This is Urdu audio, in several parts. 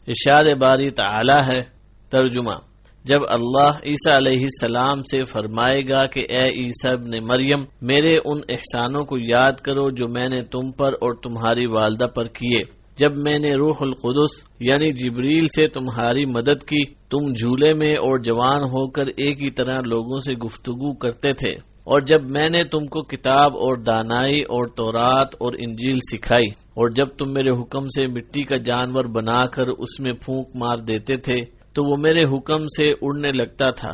ارشاد باری تعالی ہے۔ ترجمہ: جب اللہ عیسیٰ علیہ السلام سے فرمائے گا کہ اے عیسیٰ ابن مریم، میرے ان احسانوں کو یاد کرو جو میں نے تم پر اور تمہاری والدہ پر کیے، جب میں نے روح القدس یعنی جبریل سے تمہاری مدد کی، تم جھولے میں اور جوان ہو کر ایک ہی طرح لوگوں سے گفتگو کرتے تھے، اور جب میں نے تم کو کتاب اور دانائی اور تورات اور انجیل سکھائی، اور جب تم میرے حکم سے مٹی کا جانور بنا کر اس میں پھونک مار دیتے تھے تو وہ میرے حکم سے اڑنے لگتا تھا،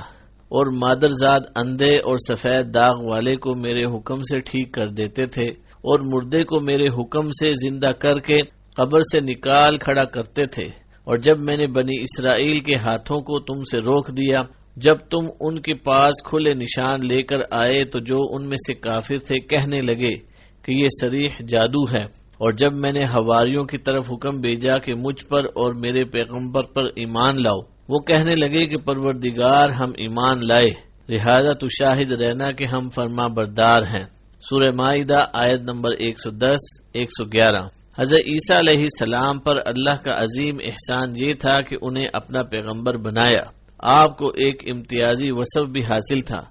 اور مادرزاد اندھے اور سفید داغ والے کو میرے حکم سے ٹھیک کر دیتے تھے، اور مردے کو میرے حکم سے زندہ کر کے قبر سے نکال کھڑا کرتے تھے، اور جب میں نے بنی اسرائیل کے ہاتھوں کو تم سے روک دیا، جب تم ان کے پاس کھلے نشان لے کر آئے تو جو ان میں سے کافر تھے کہنے لگے کہ یہ صریح جادو ہے، اور جب میں نے حواریوں کی طرف حکم بھیجا کہ مجھ پر اور میرے پیغمبر پر ایمان لاؤ، وہ کہنے لگے کہ پروردگار ہم ایمان لائے، لہذا تو شاہد رہنا کہ ہم فرما بردار ہیں۔ سورہ مائدہ آیت نمبر 110 111۔ حضرت عیسیٰ علیہ السلام پر اللہ کا عظیم احسان یہ تھا کہ انہیں اپنا پیغمبر بنایا۔ آپ کو ایک امتیازی وصف بھی حاصل تھا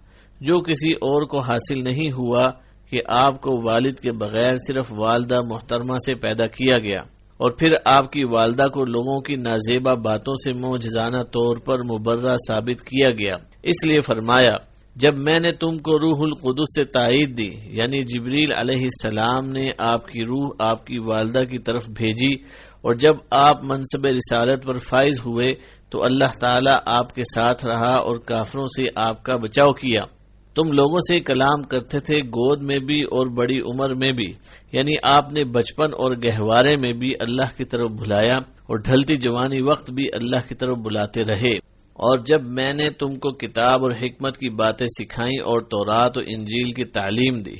جو کسی اور کو حاصل نہیں ہوا کہ آپ کو والد کے بغیر صرف والدہ محترمہ سے پیدا کیا گیا، اور پھر آپ کی والدہ کو لوگوں کی نازیبا باتوں سے معجزانہ طور پر مبرہ ثابت کیا گیا، اس لیے فرمایا جب میں نے تم کو روح القدس سے تائید دی، یعنی جبریل علیہ السلام نے آپ کی روح آپ کی والدہ کی طرف بھیجی، اور جب آپ منصب رسالت پر فائز ہوئے تو اللہ تعالیٰ آپ کے ساتھ رہا اور کافروں سے آپ کا بچاؤ کیا۔ تم لوگوں سے کلام کرتے تھے گود میں بھی اور بڑی عمر میں بھی، یعنی آپ نے بچپن اور گہوارے میں بھی اللہ کی طرف بلایا، اور ڈھلتی جوانی وقت بھی اللہ کی طرف بلاتے رہے۔ اور جب میں نے تم کو کتاب اور حکمت کی باتیں سکھائیں اور تورات و انجیل کی تعلیم دی۔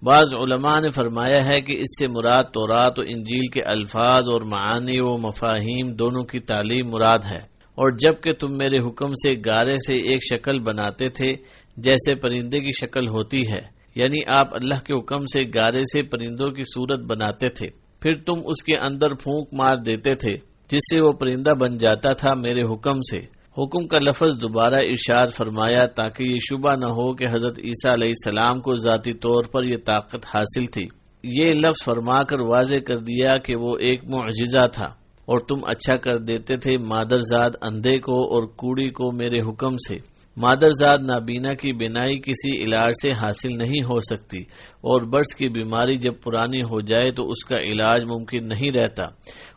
بعض علماء نے فرمایا ہے کہ اس سے مراد تورات و انجیل کے الفاظ اور معانی و مفاہیم دونوں کی تعلیم مراد ہے۔ اور جب کہ تم میرے حکم سے گارے سے ایک شکل بناتے تھے جیسے پرندے کی شکل ہوتی ہے، یعنی آپ اللہ کے حکم سے گارے سے پرندوں کی صورت بناتے تھے، پھر تم اس کے اندر پھونک مار دیتے تھے جس سے وہ پرندہ بن جاتا تھا میرے حکم سے۔ حکم کا لفظ دوبارہ ارشاد فرمایا تاکہ یہ شبہ نہ ہو کہ حضرت عیسیٰ علیہ السلام کو ذاتی طور پر یہ طاقت حاصل تھی۔ یہ لفظ فرما کر واضح کر دیا کہ وہ ایک معجزہ تھا، اور تم اچھا کر دیتے تھے مادرزاد اندھے کو اور کوڑی کو میرے حکم سے۔ مادرزاد نابینا کی بینائی کسی علاج سے حاصل نہیں ہو سکتی، اور برس کی بیماری جب پرانی ہو جائے تو اس کا علاج ممکن نہیں رہتا۔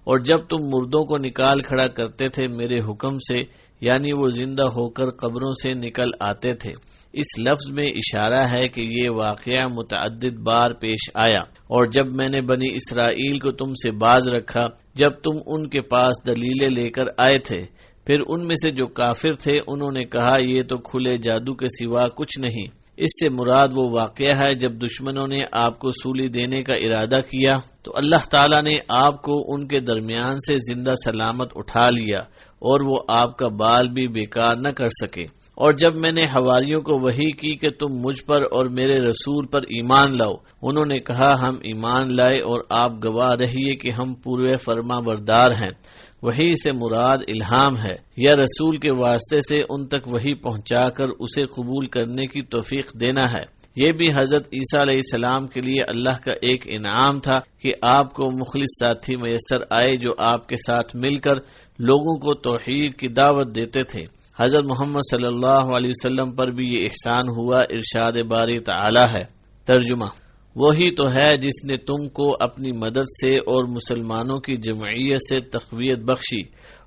اور جب تم مردوں کو نکال کھڑا کرتے تھے میرے حکم سے، یعنی وہ زندہ ہو کر قبروں سے نکل آتے تھے، اس لفظ میں اشارہ ہے کہ یہ واقعہ متعدد بار پیش آیا۔ اور جب میں نے بنی اسرائیل کو تم سے باز رکھا جب تم ان کے پاس دلیلیں لے کر آئے تھے، پھر ان میں سے جو کافر تھے انہوں نے کہا یہ تو کھلے جادو کے سوا کچھ نہیں۔ اس سے مراد وہ واقعہ ہے جب دشمنوں نے آپ کو سولی دینے کا ارادہ کیا تو اللہ تعالیٰ نے آپ کو ان کے درمیان سے زندہ سلامت اٹھا لیا، اور وہ آپ کا بال بھی بیکار نہ کر سکے۔ اور جب میں نے حواریوں کو وحی کی کہ تم مجھ پر اور میرے رسول پر ایمان لاؤ، انہوں نے کہا ہم ایمان لائے، اور آپ گواہ رہیے کہ ہم پورے فرما بردار ہیں۔ وحی سے مراد الہام ہے یا رسول کے واسطے سے ان تک وحی پہنچا کر اسے قبول کرنے کی توفیق دینا ہے۔ یہ بھی حضرت عیسیٰ علیہ السلام کے لیے اللہ کا ایک انعام تھا کہ آپ کو مخلص ساتھی میسر آئے جو آپ کے ساتھ مل کر لوگوں کو توحید کی دعوت دیتے تھے۔ حضرت محمد صلی اللہ علیہ وسلم پر بھی یہ احسان ہوا۔ ارشاد باری تعالی ہے۔ ترجمہ: وہی تو ہے جس نے تم کو اپنی مدد سے اور مسلمانوں کی جمعیت سے تقویت بخشی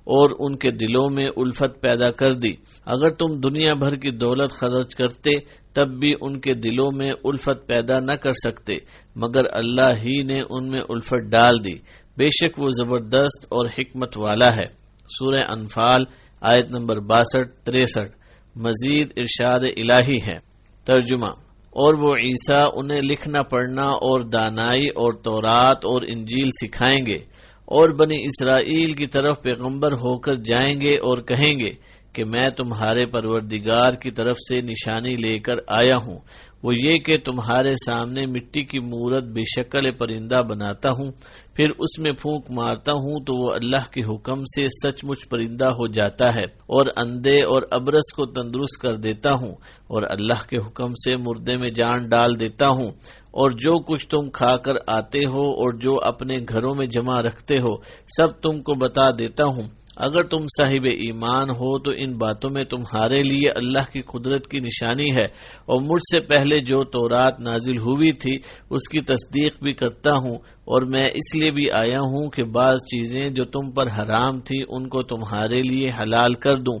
اور ان کے دلوں میں الفت پیدا کر دی۔ اگر تم دنیا بھر کی دولت خرچ کرتے تب بھی ان کے دلوں میں الفت پیدا نہ کر سکتے، مگر اللہ ہی نے ان میں الفت ڈال دی، بے شک وہ زبردست اور حکمت والا ہے۔ سورہ انفال آیت نمبر 62-63۔ مزید ارشاد الہی ہے۔ ترجمہ: اور وہ عیسیٰ انہیں لکھنا پڑھنا اور دانائی اور تورات اور انجیل سکھائیں گے، اور بنی اسرائیل کی طرف پیغمبر ہو کر جائیں گے اور کہیں گے کہ میں تمہارے پروردگار کی طرف سے نشانی لے کر آیا ہوں، وہ یہ کہ تمہارے سامنے مٹی کی مورت بے شکل پرندہ بناتا ہوں، پھر اس میں پھونک مارتا ہوں تو وہ اللہ کے حکم سے سچ مچ پرندہ ہو جاتا ہے، اور اندھے اور ابرص کو تندرست کر دیتا ہوں، اور اللہ کے حکم سے مردے میں جان ڈال دیتا ہوں، اور جو کچھ تم کھا کر آتے ہو اور جو اپنے گھروں میں جمع رکھتے ہو سب تم کو بتا دیتا ہوں۔ اگر تم صاحب ایمان ہو تو ان باتوں میں تمہارے لیے اللہ کی قدرت کی نشانی ہے، اور مجھ سے پہلے جو تورات نازل ہوئی تھی اس کی تصدیق بھی کرتا ہوں، اور میں اس لیے بھی آیا ہوں کہ بعض چیزیں جو تم پر حرام تھی ان کو تمہارے لیے حلال کر دوں،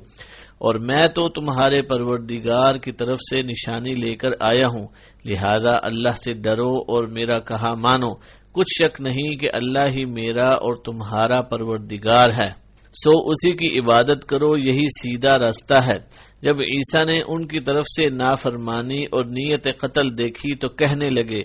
اور میں تو تمہارے پروردگار کی طرف سے نشانی لے کر آیا ہوں، لہذا اللہ سے ڈرو اور میرا کہا مانو، کچھ شک نہیں کہ اللہ ہی میرا اور تمہارا پروردگار ہے، سو اسی کی عبادت کرو، یہی سیدھا راستہ ہے۔ جب عیسیٰ نے ان کی طرف سے نافرمانی اور نیت قتل دیکھی تو کہنے لگے،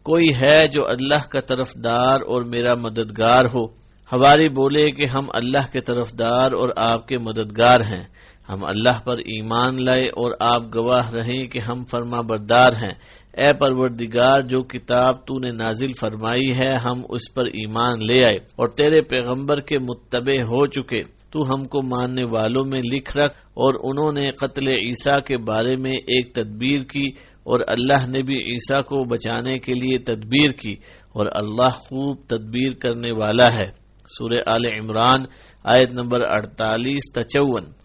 کوئی ہے جو اللہ کا طرفدار اور میرا مددگار ہو؟ حواری بولے کہ ہم اللہ کے طرفدار اور آپ کے مددگار ہیں، ہم اللہ پر ایمان لائے اور آپ گواہ رہیں کہ ہم فرما بردار ہیں۔ اے پروردگار، جو کتاب تو نے نازل فرمائی ہے ہم اس پر ایمان لے آئے اور تیرے پیغمبر کے متبع ہو چکے، تو ہم کو ماننے والوں میں لکھ رکھ۔ اور انہوں نے قتل عیسیٰ کے بارے میں ایک تدبیر کی، اور اللہ نے بھی عیسیٰ کو بچانے کے لیے تدبیر کی، اور اللہ خوب تدبیر کرنے والا ہے۔ سورہ آل عمران آیت نمبر 48 تا 54۔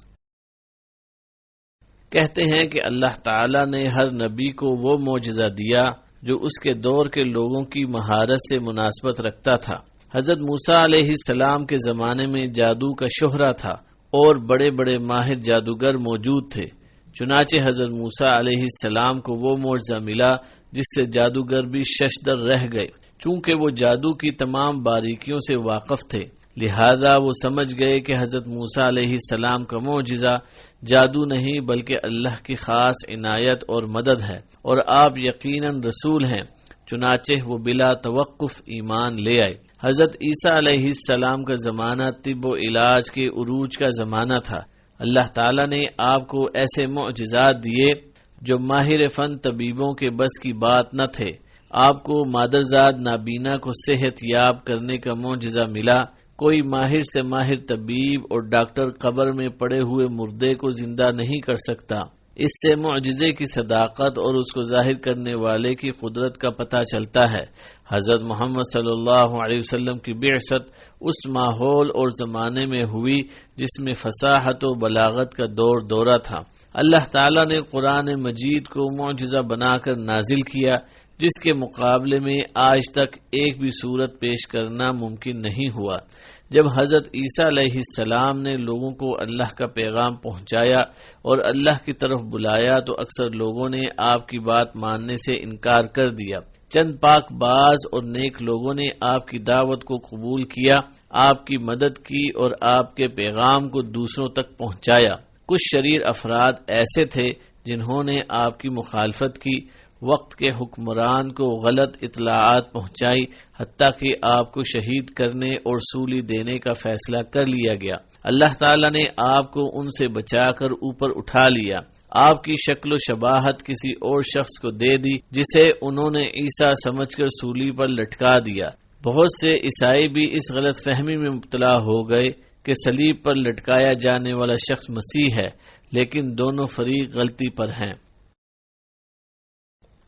کہتے ہیں کہ اللہ تعالی نے ہر نبی کو وہ معجزہ دیا جو اس کے دور کے لوگوں کی مہارت سے مناسبت رکھتا تھا۔ حضرت موسیٰ علیہ السلام کے زمانے میں جادو کا شہرہ تھا اور بڑے بڑے ماہر جادوگر موجود تھے، چنانچہ حضرت موسیٰ علیہ السلام کو وہ معجزہ ملا جس سے جادوگر بھی ششدر رہ گئے، چونکہ وہ جادو کی تمام باریکیوں سے واقف تھے، لہذا وہ سمجھ گئے کہ حضرت موسیٰ علیہ السلام کا معجزہ جادو نہیں بلکہ اللہ کی خاص عنایت اور مدد ہے، اور آپ یقیناً رسول ہیں، چنانچہ وہ بلا توقف ایمان لے آئے۔ حضرت عیسیٰ علیہ السلام کا زمانہ طب و علاج کے عروج کا زمانہ تھا۔ اللہ تعالیٰ نے آپ کو ایسے معجزات دیے جو ماہر فن طبیبوں کے بس کی بات نہ تھے۔ آپ کو مادرزاد نابینا کو صحت یاب کرنے کا معجزہ ملا۔ کوئی ماہر سے ماہر طبیب اور ڈاکٹر قبر میں پڑے ہوئے مردے کو زندہ نہیں کر سکتا۔ اس سے معجزے کی صداقت اور اس کو ظاہر کرنے والے کی قدرت کا پتہ چلتا ہے۔ حضرت محمد صلی اللہ علیہ وسلم کی بعثت اس ماحول اور زمانے میں ہوئی جس میں فصاحت و بلاغت کا دور دورہ تھا۔ اللہ تعالیٰ نے قرآن مجید کو معجزہ بنا کر نازل کیا، جس کے مقابلے میں آج تک ایک بھی صورت پیش کرنا ممکن نہیں ہوا۔ جب حضرت عیسیٰ علیہ السلام نے لوگوں کو اللہ کا پیغام پہنچایا اور اللہ کی طرف بلایا تو اکثر لوگوں نے آپ کی بات ماننے سے انکار کر دیا۔ چند پاک باز اور نیک لوگوں نے آپ کی دعوت کو قبول کیا، آپ کی مدد کی اور آپ کے پیغام کو دوسروں تک پہنچایا۔ کچھ شریر افراد ایسے تھے جنہوں نے آپ کی مخالفت کی، وقت کے حکمران کو غلط اطلاعات پہنچائی، حتیٰ کہ آپ کو شہید کرنے اور سولی دینے کا فیصلہ کر لیا گیا۔ اللہ تعالیٰ نے آپ کو ان سے بچا کر اوپر اٹھا لیا، آپ کی شکل و شباہت کسی اور شخص کو دے دی جسے انہوں نے عیسیٰ سمجھ کر سولی پر لٹکا دیا۔ بہت سے عیسائی بھی اس غلط فہمی میں مبتلا ہو گئے کہ صلیب پر لٹکایا جانے والا شخص مسیح ہے، لیکن دونوں فریق غلطی پر ہیں۔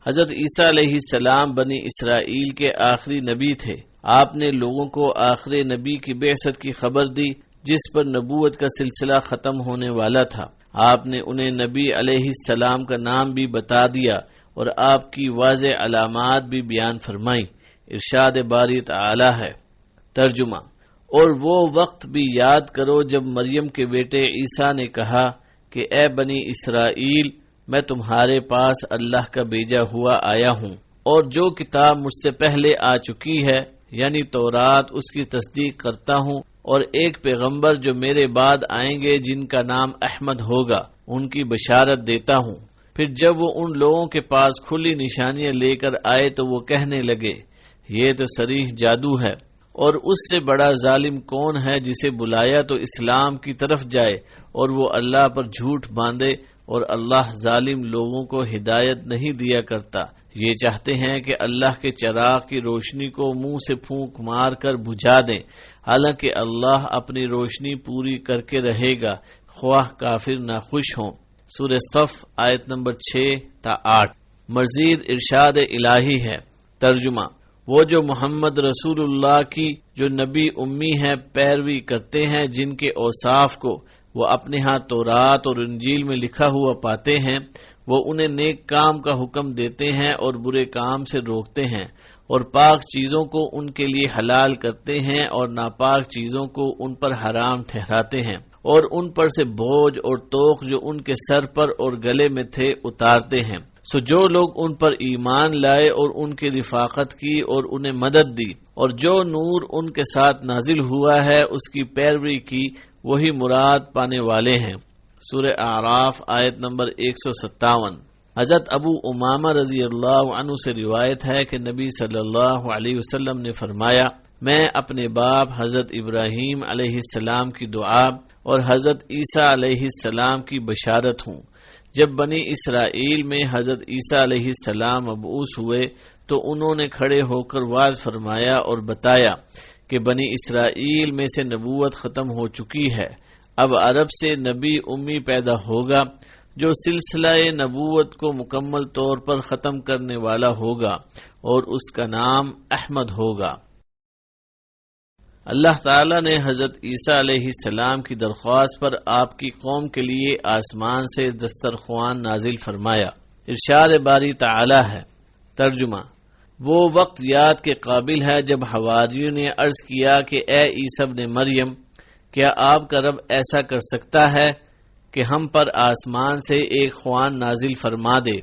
حضرت عیسیٰ علیہ السلام بنی اسرائیل کے آخری نبی تھے۔ آپ نے لوگوں کو آخری نبی کی بعثت کی خبر دی جس پر نبوت کا سلسلہ ختم ہونے والا تھا۔ آپ نے انہیں نبی علیہ السلام کا نام بھی بتا دیا اور آپ کی واضح علامات بھی بیان فرمائی۔ ارشاد باری تعالی ہے۔ ترجمہ: اور وہ وقت بھی یاد کرو جب مریم کے بیٹے عیسیٰ نے کہا کہ اے بنی اسرائیل، میں تمہارے پاس اللہ کا بھیجا ہوا آیا ہوں، اور جو کتاب مجھ سے پہلے آ چکی ہے یعنی تورات، اس کی تصدیق کرتا ہوں، اور ایک پیغمبر جو میرے بعد آئیں گے جن کا نام احمد ہوگا، ان کی بشارت دیتا ہوں۔ پھر جب وہ ان لوگوں کے پاس کھلی نشانیاں لے کر آئے تو وہ کہنے لگے، یہ تو صریح جادو ہے، اور اس سے بڑا ظالم کون ہے جسے بلایا تو اسلام کی طرف جائے اور وہ اللہ پر جھوٹ باندھے، اور اللہ ظالم لوگوں کو ہدایت نہیں دیا کرتا۔ یہ چاہتے ہیں کہ اللہ کے چراغ کی روشنی کو منہ سے پھونک مار کر بجھا دیں، حالانکہ اللہ اپنی روشنی پوری کر کے رہے گا، خواہ کافر ناخوش ہوں۔ سورہ صف آیت نمبر 6 تا 8۔ مزید ارشاد الہی ہے۔ ترجمہ: وہ جو محمد رسول اللہ کی، جو نبی امی ہیں، پیروی کرتے ہیں، جن کے اوصاف کو وہ اپنے ہاں تورات اور انجیل میں لکھا ہوا پاتے ہیں، وہ انہیں نیک کام کا حکم دیتے ہیں اور برے کام سے روکتے ہیں، اور پاک چیزوں کو ان کے لیے حلال کرتے ہیں اور ناپاک چیزوں کو ان پر حرام ٹھہراتے ہیں، اور ان پر سے بوجھ اور توق جو ان کے سر پر اور گلے میں تھے اتارتے ہیں۔ سو جو لوگ ان پر ایمان لائے اور ان کی رفاقت کی اور انہیں مدد دی، اور جو نور ان کے ساتھ نازل ہوا ہے اس کی پیروی کی، وہی مراد پانے والے ہیں۔ سورہ اعراف آیت نمبر 157۔ حضرت ابو امامہ رضی اللہ عنہ سے روایت ہے کہ نبی صلی اللہ علیہ وسلم نے فرمایا، میں اپنے باپ حضرت ابراہیم علیہ السلام کی دعا اور حضرت عیسیٰ علیہ السلام کی بشارت ہوں۔ جب بنی اسرائیل میں حضرت عیسیٰ علیہ السلام مبعوث ہوئے تو انہوں نے کھڑے ہو کر واعظ فرمایا اور بتایا کہ بنی اسرائیل میں سے نبوت ختم ہو چکی ہے، اب عرب سے نبی امی پیدا ہوگا جو سلسلہ نبوت کو مکمل طور پر ختم کرنے والا ہوگا، اور اس کا نام احمد ہوگا۔ اللہ تعالیٰ نے حضرت عیسیٰ علیہ السلام کی درخواست پر آپ کی قوم کے لیے آسمان سے دسترخوان نازل فرمایا۔ ارشاد باری تعالیٰ ہے۔ ترجمہ: وہ وقت یاد کے قابل ہے جب حواریوں نے عرض کیا کہ اے عیسیٰ ابن مریم، کیا آپ کا رب ایسا کر سکتا ہے کہ ہم پر آسمان سے ایک خوان نازل فرما دے؟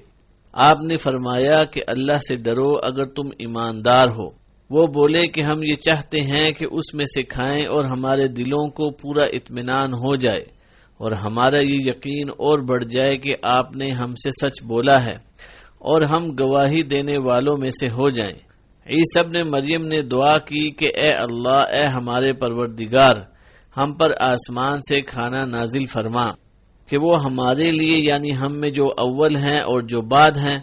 آپ نے فرمایا کہ اللہ سے ڈرو اگر تم ایماندار ہو۔ وہ بولے کہ ہم یہ چاہتے ہیں کہ اس میں سے کھائیں اور ہمارے دلوں کو پورا اطمینان ہو جائے اور ہمارا یہ یقین اور بڑھ جائے کہ آپ نے ہم سے سچ بولا ہے اور ہم گواہی دینے والوں میں سے ہو جائیں۔ عیسیٰ ابن مریم نے دعا کی کہ اے اللہ، اے ہمارے پروردگار، ہم پر آسمان سے کھانا نازل فرما کہ وہ ہمارے لیے، یعنی ہم میں جو اول ہیں اور جو بعد ہیں،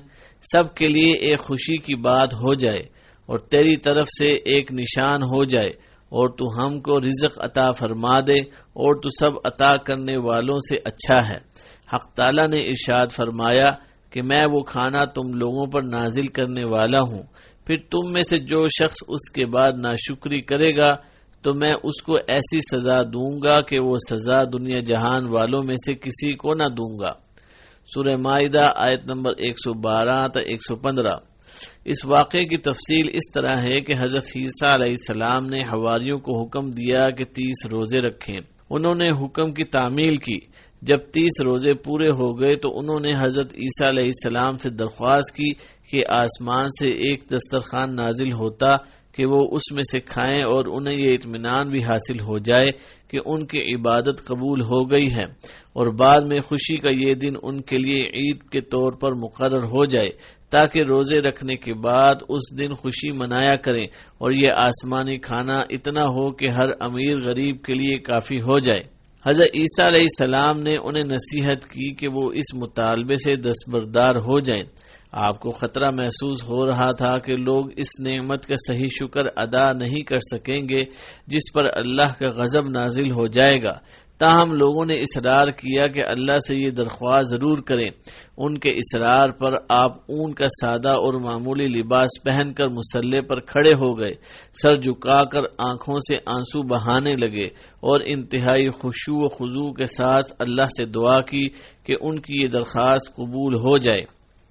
سب کے لیے ایک خوشی کی بات ہو جائے اور تیری طرف سے ایک نشان ہو جائے، اور تو ہم کو رزق عطا فرما دے، اور تو سب عطا کرنے والوں سے اچھا ہے۔ حق تعالیٰ نے ارشاد فرمایا کہ میں وہ کھانا تم لوگوں پر نازل کرنے والا ہوں، پھر تم میں سے جو شخص اس کے بعد ناشکری کرے گا تو میں اس کو ایسی سزا دوں گا کہ وہ سزا دنیا جہان والوں میں سے کسی کو نہ دوں گا۔ سورہ مائدہ آیت نمبر 112 تا 115۔ اس واقعے کی تفصیل اس طرح ہے کہ حضرت عیسیٰ علیہ السلام نے حواریوں کو حکم دیا کہ 30 روزے رکھیں۔ انہوں نے حکم کی تعمیل کی۔ جب 30 روزے پورے ہو گئے تو انہوں نے حضرت عیسیٰ علیہ السلام سے درخواست کی کہ آسمان سے ایک دسترخوان نازل ہوتا کہ وہ اس میں سے کھائیں اور انہیں یہ اطمینان بھی حاصل ہو جائے کہ ان کی عبادت قبول ہو گئی ہے، اور بعد میں خوشی کا یہ دن ان کے لیے عید کے طور پر مقرر ہو جائے تاکہ روزے رکھنے کے بعد اس دن خوشی منایا کریں، اور یہ آسمانی کھانا اتنا ہو کہ ہر امیر غریب کے لیے کافی ہو جائے۔ حضرت عیسیٰ علیہ السلام نے انہیں نصیحت کی کہ وہ اس مطالبے سے دستبردار ہو جائیں۔ آپ کو خطرہ محسوس ہو رہا تھا کہ لوگ اس نعمت کا صحیح شکر ادا نہیں کر سکیں گے جس پر اللہ کا غضب نازل ہو جائے گا، تاہم لوگوں نے اصرار کیا کہ اللہ سے یہ درخواست ضرور کریں۔ ان کے اصرار پر آپ اون کا سادہ اور معمولی لباس پہن کر مصلی پر کھڑے ہو گئے، سر جھکا کر آنکھوں سے آنسو بہانے لگے اور انتہائی خشوع و خضوع کے ساتھ اللہ سے دعا کی کہ ان کی یہ درخواست قبول ہو جائے۔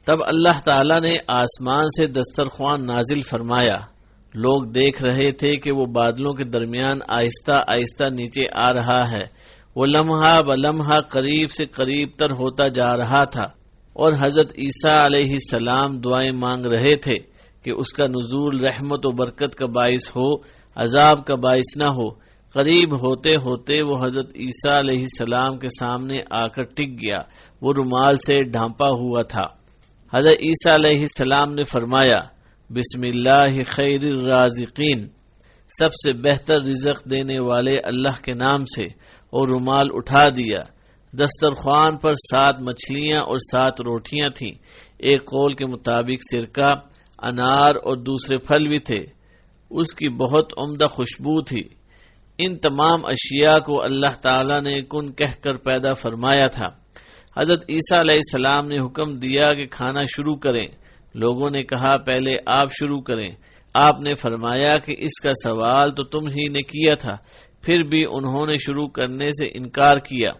تب اللہ تعالیٰ نے آسمان سے دسترخوان نازل فرمایا۔ لوگ دیکھ رہے تھے کہ وہ بادلوں کے درمیان آہستہ آہستہ نیچے آ رہا ہے۔ وہ لمحہ بلمحہ قریب سے قریب تر ہوتا جا رہا تھا، اور حضرت عیسیٰ علیہ السلام دعائیں مانگ رہے تھے کہ اس کا نزول رحمت و برکت کا باعث ہو، عذاب کا باعث نہ ہو۔ قریب ہوتے ہوتے وہ حضرت عیسیٰ علیہ السلام کے سامنے آ کر ٹک گیا۔ وہ رومال سے ڈھانپا ہوا تھا۔ حضرت عیسیٰ علیہ السلام نے فرمایا، بسم اللہ خیر الرازقین، سب سے بہتر رزق دینے والے اللہ کے نام سے، اور رومال اٹھا دیا۔ دسترخوان پر 7 مچھلیاں اور 7 روٹیاں تھیں، ایک قول کے مطابق سرکہ، انار اور دوسرے پھل بھی تھے، اس کی بہت عمدہ خوشبو تھی۔ ان تمام اشیاء کو اللہ تعالیٰ نے کن کہہ کر پیدا فرمایا تھا۔ حضرت عیسیٰ علیہ السلام نے حکم دیا کہ کھانا شروع کریں۔ لوگوں نے کہا پہلے آپ شروع کریں۔ آپ نے فرمایا کہ اس کا سوال تو تم ہی نے کیا تھا، پھر بھی انہوں نے شروع کرنے سے انکار کیا۔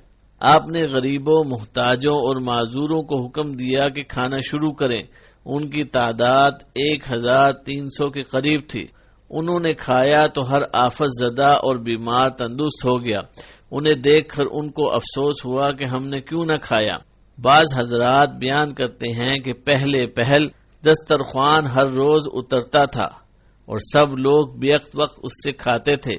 آپ نے غریبوں، محتاجوں اور معذوروں کو حکم دیا کہ کھانا شروع کریں۔ ان کی تعداد 1300 کے قریب تھی۔ انہوں نے کھایا تو ہر آفت زدہ اور بیمار تندرست ہو گیا۔ انہیں دیکھ کر ان کو افسوس ہوا کہ ہم نے کیوں نہ کھایا۔ بعض حضرات بیان کرتے ہیں کہ پہل دسترخوان ہر روز اترتا تھا اور سب لوگ بیک وقت اس سے کھاتے تھے۔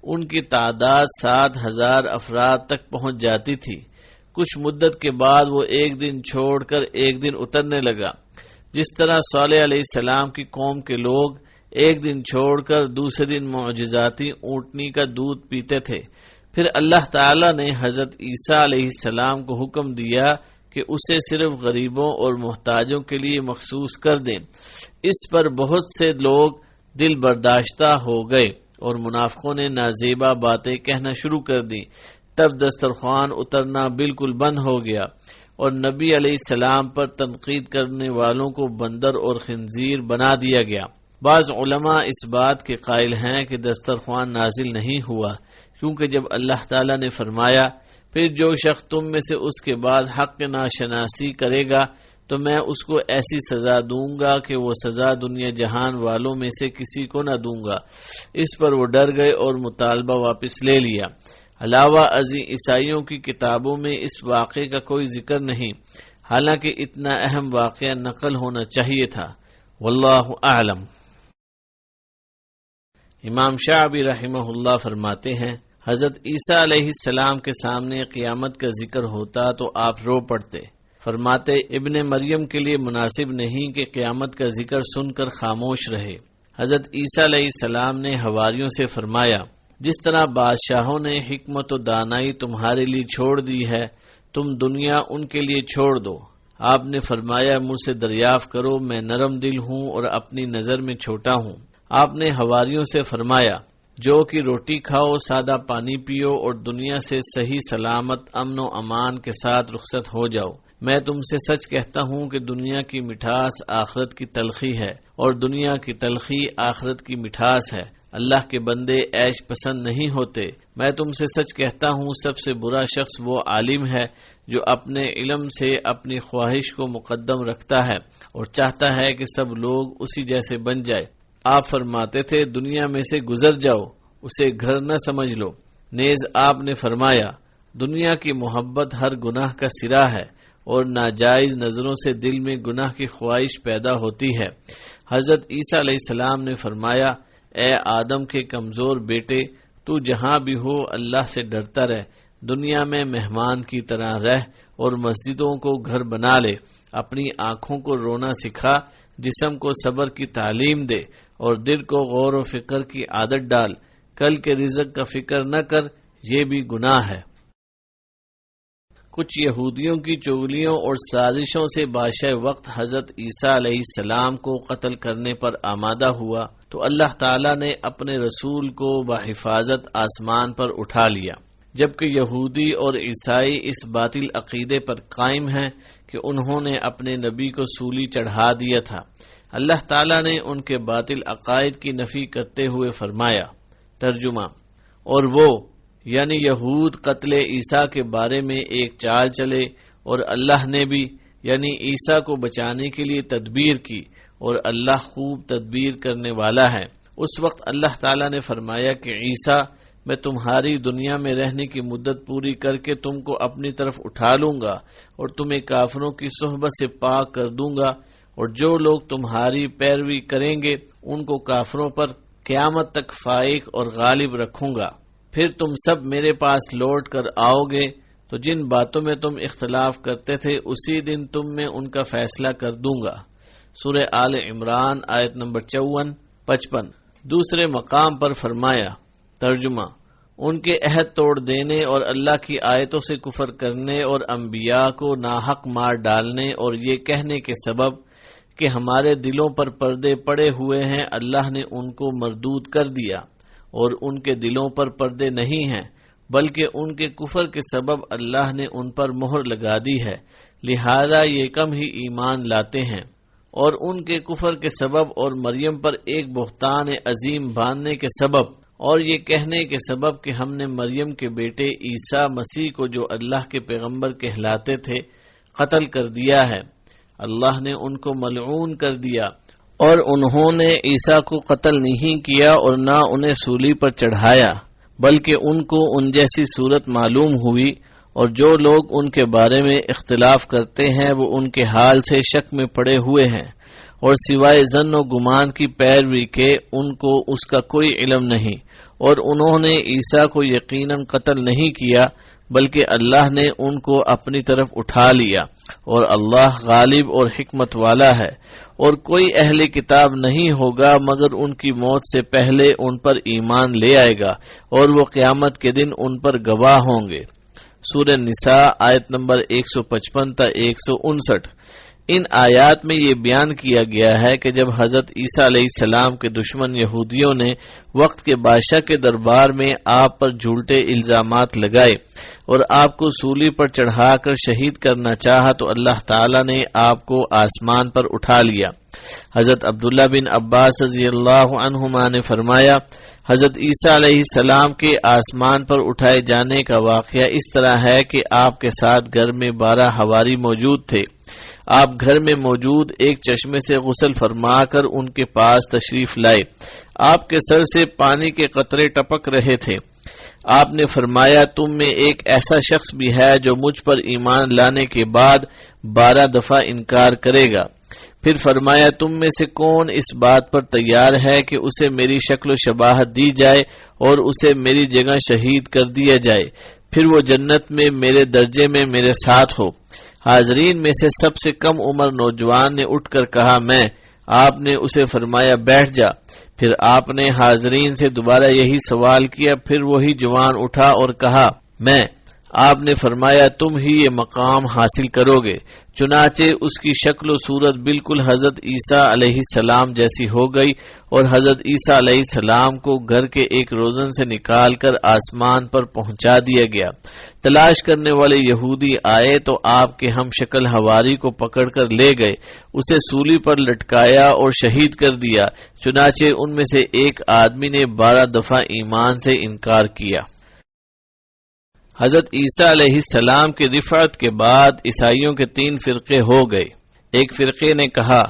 ان کی تعداد 7000 افراد تک پہنچ جاتی تھی۔ کچھ مدت کے بعد وہ ایک دن چھوڑ کر ایک دن اترنے لگا، جس طرح صالح علیہ السلام کی قوم کے لوگ ایک دن چھوڑ کر دوسرے دن معجزاتی اونٹنی کا دودھ پیتے تھے۔ پھر اللہ تعالیٰ نے حضرت عیسیٰ علیہ السلام کو حکم دیا کہ اسے صرف غریبوں اور محتاجوں کے لیے مخصوص کر دیں۔ اس پر بہت سے لوگ دل برداشتہ ہو گئے اور منافقوں نے نازیبا باتیں کہنا شروع کر دیں۔ تب دسترخوان اترنا بالکل بند ہو گیا اور نبی علیہ السلام پر تنقید کرنے والوں کو بندر اور خنزیر بنا دیا گیا۔ بعض علماء اس بات کے قائل ہیں کہ دسترخوان نازل نہیں ہوا، کیونکہ جب اللہ تعالیٰ نے فرمایا پھر جو شخص تم میں سے اس کے بعد حق ناشناسی کرے گا تو میں اس کو ایسی سزا دوں گا کہ وہ سزا دنیا جہان والوں میں سے کسی کو نہ دوں گا، اس پر وہ ڈر گئے اور مطالبہ واپس لے لیا۔ علاوہ ازیں عیسائیوں کی کتابوں میں اس واقعے کا کوئی ذکر نہیں، حالانکہ اتنا اہم واقعہ نقل ہونا چاہیے تھا۔ واللہ اعلم۔ امام شعبی رحمہ اللہ فرماتے ہیں حضرت عیسیٰ علیہ السلام کے سامنے قیامت کا ذکر ہوتا تو آپ رو پڑتے۔ فرماتے ابن مریم کے لیے مناسب نہیں کہ قیامت کا ذکر سن کر خاموش رہے۔ حضرت عیسیٰ علیہ السلام نے حواریوں سے فرمایا جس طرح بادشاہوں نے حکمت و دانائی تمہارے لیے چھوڑ دی ہے، تم دنیا ان کے لیے چھوڑ دو۔ آپ نے فرمایا مجھ سے دریافت کرو، میں نرم دل ہوں اور اپنی نظر میں چھوٹا ہوں۔ آپ نے حواریوں سے فرمایا جو کہ روٹی کھاؤ، سادہ پانی پیو اور دنیا سے صحیح سلامت امن و امان کے ساتھ رخصت ہو جاؤ۔ میں تم سے سچ کہتا ہوں کہ دنیا کی مٹھاس آخرت کی تلخی ہے اور دنیا کی تلخی آخرت کی مٹھاس ہے۔ اللہ کے بندے عیش پسند نہیں ہوتے۔ میں تم سے سچ کہتا ہوں سب سے برا شخص وہ عالم ہے جو اپنے علم سے اپنی خواہش کو مقدم رکھتا ہے اور چاہتا ہے کہ سب لوگ اسی جیسے بن جائے۔ آپ فرماتے تھے دنیا میں سے گزر جاؤ، اسے گھر نہ سمجھ لو۔ نیز آپ نے فرمایا دنیا کی محبت ہر گناہ کا سرا ہے اور ناجائز نظروں سے دل میں گناہ کی خواہش پیدا ہوتی ہے۔ حضرت عیسیٰ علیہ السلام نے فرمایا اے آدم کے کمزور بیٹے، تو جہاں بھی ہو اللہ سے ڈرتا رہ، دنیا میں مہمان کی طرح رہ اور مسجدوں کو گھر بنا لے، اپنی آنکھوں کو رونا سکھا، جسم کو صبر کی تعلیم دے اور دل کو غور و فکر کی عادت ڈال۔ کل کے رزق کا فکر نہ کر، یہ بھی گناہ ہے۔ کچھ یہودیوں کی چغلیوں اور سازشوں سے بادشاہ وقت حضرت عیسیٰ علیہ السلام کو قتل کرنے پر آمادہ ہوا تو اللہ تعالیٰ نے اپنے رسول کو بحفاظت آسمان پر اٹھا لیا، جبکہ یہودی اور عیسائی اس باطل عقیدے پر قائم ہیں کہ انہوں نے اپنے نبی کو سولی چڑھا دیا تھا۔ اللہ تعالیٰ نے ان کے باطل عقائد کی نفی کرتے ہوئے فرمایا۔ ترجمہ: اور وہ یعنی یہود قتل عیسیٰ کے بارے میں ایک چال چلے اور اللہ نے بھی یعنی عیسیٰ کو بچانے کے لیے تدبیر کی اور اللہ خوب تدبیر کرنے والا ہے۔ اس وقت اللہ تعالیٰ نے فرمایا کہ عیسیٰ میں تمہاری دنیا میں رہنے کی مدت پوری کر کے تم کو اپنی طرف اٹھا لوں گا اور تمہیں کافروں کی صحبت سے پاک کر دوں گا، اور جو لوگ تمہاری پیروی کریں گے ان کو کافروں پر قیامت تک فائق اور غالب رکھوں گا۔ پھر تم سب میرے پاس لوٹ کر آؤ گے تو جن باتوں میں تم اختلاف کرتے تھے اسی دن تم میں ان کا فیصلہ کر دوں گا۔ سورہ آل عمران آیت نمبر 54-55۔ دوسرے مقام پر فرمایا۔ ترجمہ: ان کے عہد توڑ دینے اور اللہ کی آیتوں سے کفر کرنے اور انبیاء کو ناحق مار ڈالنے اور یہ کہنے کے سبب کہ ہمارے دلوں پر پردے پڑے ہوئے ہیں، اللہ نے ان کو مردود کر دیا، اور ان کے دلوں پر پردے نہیں ہیں بلکہ ان کے کفر کے سبب اللہ نے ان پر مہر لگا دی ہے، لہذا یہ کم ہی ایمان لاتے ہیں۔ اور ان کے کفر کے سبب اور مریم پر ایک بہتان عظیم باندھنے کے سبب اور یہ کہنے کے سبب کہ ہم نے مریم کے بیٹے عیسیٰ مسیح کو جو اللہ کے پیغمبر کہلاتے تھے قتل کر دیا ہے، اللہ نے ان کو ملعون کر دیا، اور انہوں نے عیسیٰ کو قتل نہیں کیا اور نہ انہیں سولی پر چڑھایا، بلکہ ان کو ان جیسی صورت معلوم ہوئی، اور جو لوگ ان کے بارے میں اختلاف کرتے ہیں وہ ان کے حال سے شک میں پڑے ہوئے ہیں، اور سوائے ظن و گمان کی پیروی کے ان کو اس کا کوئی علم نہیں، اور انہوں نے عیسیٰ کو یقیناً قتل نہیں کیا بلکہ اللہ نے ان کو اپنی طرف اٹھا لیا، اور اللہ غالب اور حکمت والا ہے، اور کوئی اہل کتاب نہیں ہوگا مگر ان کی موت سے پہلے ان پر ایمان لے آئے گا، اور وہ قیامت کے دن ان پر گواہ ہوں گے۔ سورہ نساء آیت نمبر 155 تا 159۔ ان آیات میں یہ بیان کیا گیا ہے کہ جب حضرت عیسیٰ علیہ السلام کے دشمن یہودیوں نے وقت کے بادشاہ کے دربار میں آپ پر جھوٹے الزامات لگائے اور آپ کو سولی پر چڑھا کر شہید کرنا چاہا تو اللہ تعالی نے آپ کو آسمان پر اٹھا لیا۔ حضرت عبداللہ بن عباس رضی اللہ عنہما نے فرمایا، حضرت عیسیٰ علیہ السلام کے آسمان پر اٹھائے جانے کا واقعہ اس طرح ہے کہ آپ کے ساتھ گھر میں 12 حواری موجود تھے۔ آپ گھر میں موجود ایک چشمے سے غسل فرما کر ان کے پاس تشریف لائے۔ آپ کے سر سے پانی کے قطرے ٹپک رہے تھے۔ آپ نے فرمایا، تم میں ایک ایسا شخص بھی ہے جو مجھ پر ایمان لانے کے بعد 12 دفعہ انکار کرے گا۔ پھر فرمایا، تم میں سے کون اس بات پر تیار ہے کہ اسے میری شکل و شباہت دی جائے اور اسے میری جگہ شہید کر دیا جائے، پھر وہ جنت میں میرے درجے میں میرے ساتھ ہو؟ حاضرین میں سے سب سے کم عمر نوجوان نے اٹھ کر کہا، میں۔ آپ نے اسے فرمایا، بیٹھ جا۔ پھر آپ نے حاضرین سے دوبارہ یہی سوال کیا، پھر وہی جوان اٹھا اور کہا، میں۔ آپ نے فرمایا، تم ہی یہ مقام حاصل کرو گے۔ چنانچہ اس کی شکل و صورت بالکل حضرت عیسیٰ علیہ السلام جیسی ہو گئی، اور حضرت عیسیٰ علیہ السلام کو گھر کے ایک روزن سے نکال کر آسمان پر پہنچا دیا گیا۔ تلاش کرنے والے یہودی آئے تو آپ کے ہم شکل حواری کو پکڑ کر لے گئے، اسے سولی پر لٹکایا اور شہید کر دیا۔ چنانچہ ان میں سے ایک آدمی نے 12 دفعہ ایمان سے انکار کیا۔ حضرت عیسیٰ علیہ السلام کی رفعت کے بعد عیسائیوں کے 3 فرقے ہو گئے۔ ایک فرقے نے کہا،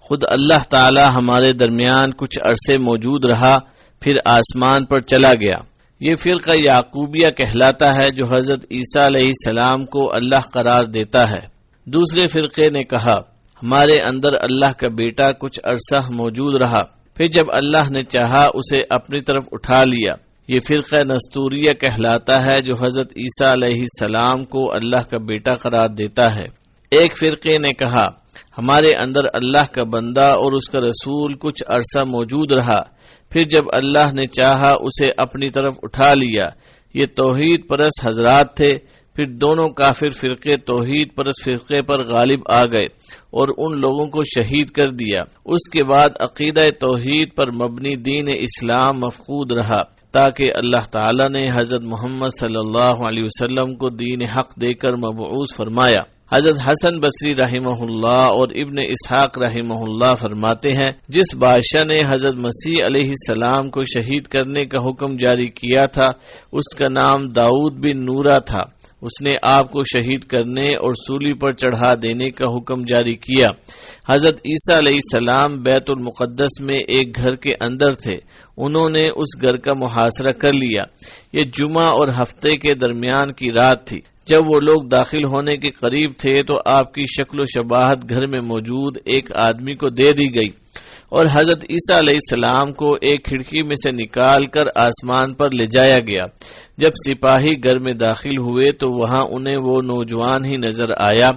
خود اللہ تعالی ہمارے درمیان کچھ عرصے موجود رہا، پھر آسمان پر چلا گیا۔ یہ فرقہ یعقوبیہ کہلاتا ہے جو حضرت عیسیٰ علیہ السلام کو اللہ قرار دیتا ہے۔ دوسرے فرقے نے کہا، ہمارے اندر اللہ کا بیٹا کچھ عرصہ موجود رہا، پھر جب اللہ نے چاہا اسے اپنی طرف اٹھا لیا۔ یہ فرقہ نستوریہ کہلاتا ہے جو حضرت عیسیٰ علیہ السلام کو اللہ کا بیٹا قرار دیتا ہے۔ ایک فرقے نے کہا، ہمارے اندر اللہ کا بندہ اور اس کا رسول کچھ عرصہ موجود رہا، پھر جب اللہ نے چاہا اسے اپنی طرف اٹھا لیا۔ یہ توحید پرست حضرات تھے۔ پھر دونوں کافر فرقے توحید پرست فرقے پر غالب آ گئے اور ان لوگوں کو شہید کر دیا۔ اس کے بعد عقیدہ توحید پر مبنی دین اسلام مفقود رہا، تاکہ اللہ تعالی نے حضرت محمد صلی اللہ علیہ وسلم کو دین حق دے کر مبعوث فرمایا۔ حضرت حسن بصری رحمہ اللہ اور ابن اسحاق رحمہ اللہ فرماتے ہیں، جس بادشاہ نے حضرت مسیح علیہ السلام کو شہید کرنے کا حکم جاری کیا تھا اس کا نام داؤد بن نورہ تھا۔ اس نے آپ کو شہید کرنے اور سولی پر چڑھا دینے کا حکم جاری کیا۔ حضرت عیسیٰ علیہ السلام بیت المقدس میں ایک گھر کے اندر تھے، انہوں نے اس گھر کا محاصرہ کر لیا۔ یہ جمعہ اور ہفتے کے درمیان کی رات تھی۔ جب وہ لوگ داخل ہونے کے قریب تھے تو آپ کی شکل و شباہت گھر میں موجود ایک آدمی کو دے دی گئی۔ اور حضرت عیسیٰ علیہ السلام کو ایک کھڑکی میں سے نکال کر آسمان پر لے جایا گیا۔ جب سپاہی گھر میں داخل ہوئے تو وہاں انہیں وہ نوجوان ہی نظر آیا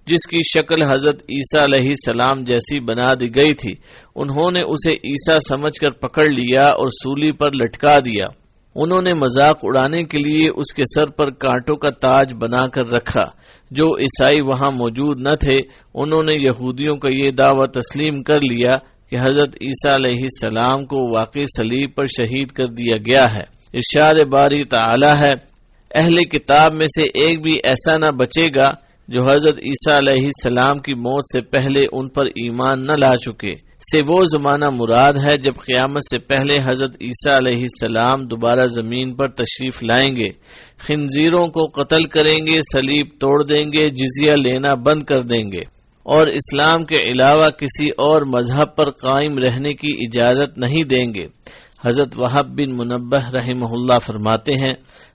جس کی شکل حضرت عیسیٰ علیہ السلام جیسی بنا دی گئی تھی۔ انہوں نے اسے عیسیٰ سمجھ کر پکڑ لیا اور سولی پر لٹکا دیا۔ انہوں نے مذاق اڑانے کے لیے اس کے سر پر کانٹوں کا تاج بنا کر رکھا۔ جو عیسائی وہاں موجود نہ تھے انہوں نے یہودیوں کا یہ دعویٰ تسلیم کر لیا کہ حضرت عیسیٰ علیہ السلام کو واقعی صلیب پر شہید کر دیا گیا ہے۔ ارشاد باری تعالی ہے، اہل کتاب میں سے ایک بھی ایسا نہ بچے گا جو حضرت عیسیٰ علیہ السلام کی موت سے پہلے ان پر ایمان نہ لا چکے۔ سے وہ زمانہ مراد ہے جب قیامت سے پہلے حضرت عیسیٰ علیہ السلام دوبارہ زمین پر تشریف لائیں گے، خنزیروں کو قتل کریں گے، صلیب توڑ دیں گے، جزیہ لینا بند کر دیں گے، اور اسلام کے علاوہ کسی اور مذہب پر قائم رہنے کی اجازت نہیں دیں گے۔ حضرت وہب بن منبہ رحمہ اللہ فرماتے ہیں،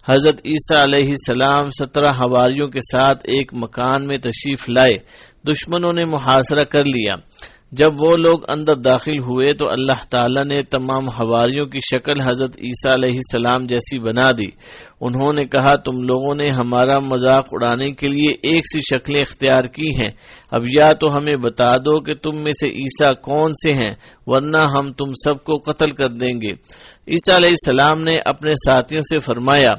حضرت عیسیٰ علیہ السلام 17 حواریوں کے ساتھ ایک مکان میں تشریف لائے۔ دشمنوں نے محاصرہ کر لیا۔ جب وہ لوگ اندر داخل ہوئے تو اللہ تعالیٰ نے تمام حواریوں کی شکل حضرت عیسیٰ علیہ السلام جیسی بنا دی۔ انہوں نے کہا، تم لوگوں نے ہمارا مذاق اڑانے کے لیے ایک سی شکلیں اختیار کی ہیں، اب یا تو ہمیں بتا دو کہ تم میں سے عیسیٰ کون سے ہیں، ورنہ ہم تم سب کو قتل کر دیں گے۔ عیسیٰ علیہ السلام نے اپنے ساتھیوں سے فرمایا،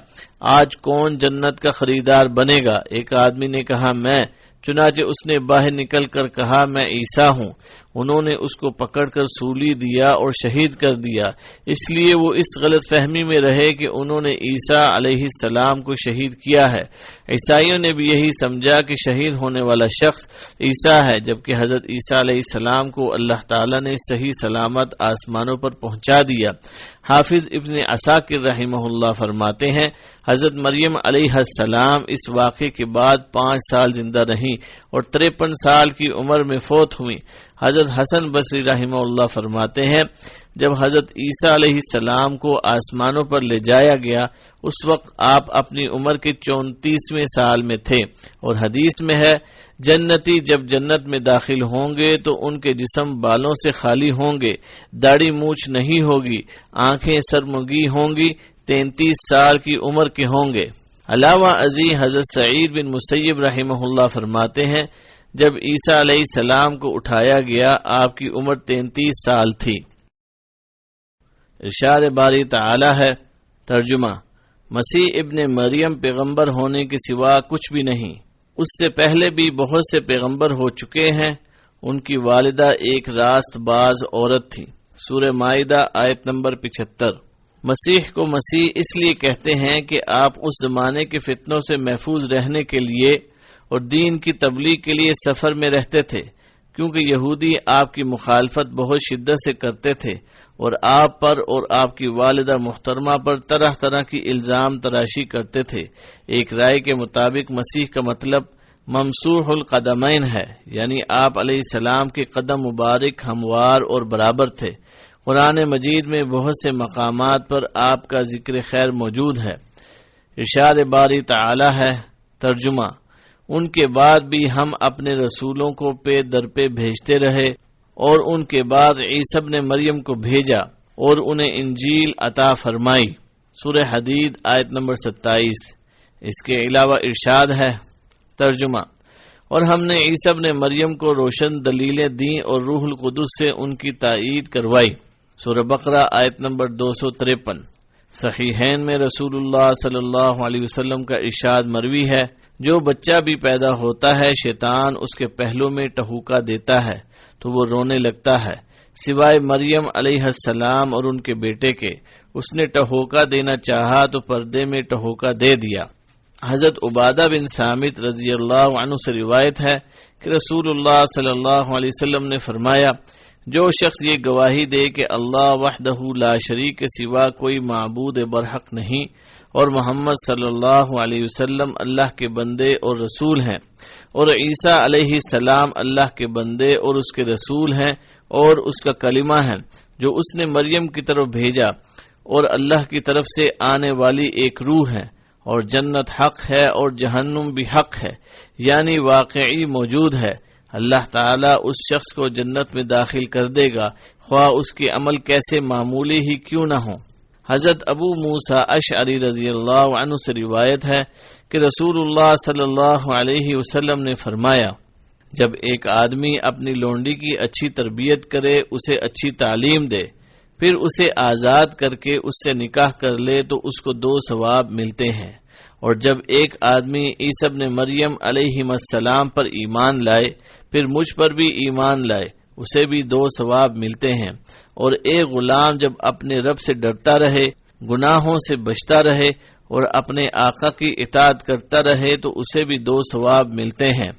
آج کون جنت کا خریدار بنے گا؟ ایک آدمی نے کہا، میں۔ چنانچہ اس نے باہر نکل کر کہا، میں عیسیٰ ہوں۔ انہوں نے اس کو پکڑ کر سولی دیا اور شہید کر دیا۔ اس لیے وہ اس غلط فہمی میں رہے کہ انہوں نے عیسیٰ علیہ السلام کو شہید کیا ہے۔ عیسائیوں نے بھی یہی سمجھا کہ شہید ہونے والا شخص عیسیٰ ہے، جبکہ حضرت عیسیٰ علیہ السلام کو اللہ تعالیٰ نے صحیح سلامت آسمانوں پر پہنچا دیا۔ حافظ ابن عساکر رحمہ اللہ فرماتے ہیں، حضرت مریم علیہ السلام اس واقعے کے بعد 5 سال زندہ رہیں اور 53 سال کی عمر میں فوت ہوئیں۔ حضرت حسن بصری رحمہ اللہ فرماتے ہیں، جب حضرت عیسیٰ علیہ السلام کو آسمانوں پر لے جایا گیا اس وقت آپ اپنی عمر کے 34ویں سال میں تھے، اور حدیث میں ہے، جنتی جب جنت میں داخل ہوں گے تو ان کے جسم بالوں سے خالی ہوں گے، داڑھی مونچھ نہیں ہوگی، آنکھیں سرمگی ہوں گی، 33 سال کی عمر کے ہوں گے۔ علاوہ ازیں حضرت سعید بن مسیب رحمہ اللہ فرماتے ہیں، جب عیسیٰ علیہ السلام کو اٹھایا گیا آپ کی عمر 33 سال تھی۔ ارشاد باری تعالی ہے، ترجمہ، مسیح ابن مریم پیغمبر ہونے کے سوا کچھ بھی نہیں، اس سے پہلے بھی بہت سے پیغمبر ہو چکے ہیں۔ ان کی والدہ ایک راست باز عورت تھی۔ سورہ مائدہ آیت نمبر 75۔ مسیح کو مسیح اس لیے کہتے ہیں کہ آپ اس زمانے کے فتنوں سے محفوظ رہنے کے لیے اور دین کی تبلیغ کے لیے سفر میں رہتے تھے، کیونکہ یہودی آپ کی مخالفت بہت شدت سے کرتے تھے اور آپ پر اور آپ کی والدہ محترمہ پر طرح طرح کی الزام تراشی کرتے تھے۔ ایک رائے کے مطابق مسیح کا مطلب ممسوح القدمین ہے، یعنی آپ علیہ السلام کے قدم مبارک ہموار اور برابر تھے۔ قرآن مجید میں بہت سے مقامات پر آپ کا ذکر خیر موجود ہے۔ ارشاد باری تعالی ہے، ترجمہ، ان کے بعد بھی ہم اپنے رسولوں کو پے در پہ بھیجتے رہے اور ان کے بعد عیسی ابن مریم کو بھیجا اور انہیں انجیل عطا فرمائی۔ سورہ حدید آیت نمبر 27۔ اس کے علاوہ ارشاد ہے، ترجمہ، اور ہم نے عیسی ابن مریم کو روشن دلیلیں دیں اور روح القدس سے ان کی تائید کروائی۔ سورہ بقرہ آیت نمبر 253۔ صحیحین میں رسول اللہ صلی اللہ علیہ وسلم کا ارشاد مروی ہے، جو بچہ بھی پیدا ہوتا ہے شیطان اس کے پہلو میں ٹہوکا دیتا ہے تو وہ رونے لگتا ہے، سوائے مریم علیہ السلام اور ان کے بیٹے کے۔ اس نے ٹہوکا دینا چاہا تو پردے میں ٹہوکا دے دیا۔ حضرت عبادہ بن سامت رضی اللہ عنہ سے روایت ہے کہ رسول اللہ صلی اللہ علیہ وسلم نے فرمایا، جو شخص یہ گواہی دے کہ اللہ وحدہ لا شریک کے سوا کوئی معبود برحق نہیں اور محمد صلی اللہ علیہ وسلم اللہ کے بندے اور رسول ہیں، اور عیسیٰ علیہ السلام اللہ کے بندے اور اس کے رسول ہیں اور اس کا کلمہ ہے جو اس نے مریم کی طرف بھیجا، اور اللہ کی طرف سے آنے والی ایک روح ہے، اور جنت حق ہے اور جہنم بھی حق ہے، یعنی واقعی موجود ہے۔ اللہ تعالیٰ اس شخص کو جنت میں داخل کر دے گا، خواہ اس کے عمل کیسے معمولی ہی کیوں نہ ہوں۔ حضرت ابو موسیٰ اشعری رضی اللہ عنہ سے روایت ہے کہ رسول اللہ صلی اللہ علیہ وسلم نے فرمایا، جب ایک آدمی اپنی لونڈی کی اچھی تربیت کرے، اسے اچھی تعلیم دے، پھر اسے آزاد کر کے اس سے نکاح کر لے تو اس کو 2 ثواب ملتے ہیں، اور جب ایک آدمی عیسی ابن مریم علیہ السلام پر ایمان لائے پھر مجھ پر بھی ایمان لائے، اسے بھی 2 ثواب ملتے ہیں، اور ایک غلام جب اپنے رب سے ڈرتا رہے، گناہوں سے بچتا رہے اور اپنے آقا کی اطاعت کرتا رہے تو اسے بھی 2 ثواب ملتے ہیں،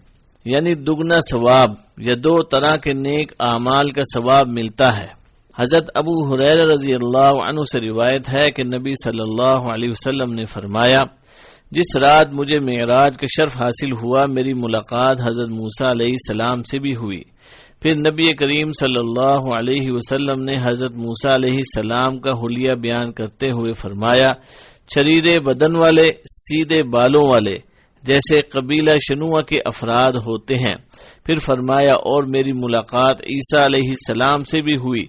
یعنی دگنا ثواب یا 2 طرح کے نیک اعمال کا ثواب ملتا ہے۔ حضرت ابو ہریرہ رضی اللہ عنہ سے روایت ہے کہ نبی صلی اللہ علیہ وسلم نے فرمایا، جس رات مجھے معراج کا شرف حاصل ہوا، میری ملاقات حضرت موسیٰ علیہ السلام سے بھی ہوئی۔ پھر نبی کریم صلی اللہ علیہ وسلم نے حضرت موسیٰ علیہ السلام کا حلیہ بیان کرتے ہوئے فرمایا، چھریرے بدن والے، سیدھے بالوں والے، جیسے قبیلہ شنوع کے افراد ہوتے ہیں۔ پھر فرمایا، اور میری ملاقات عیسیٰ علیہ السلام سے بھی ہوئی۔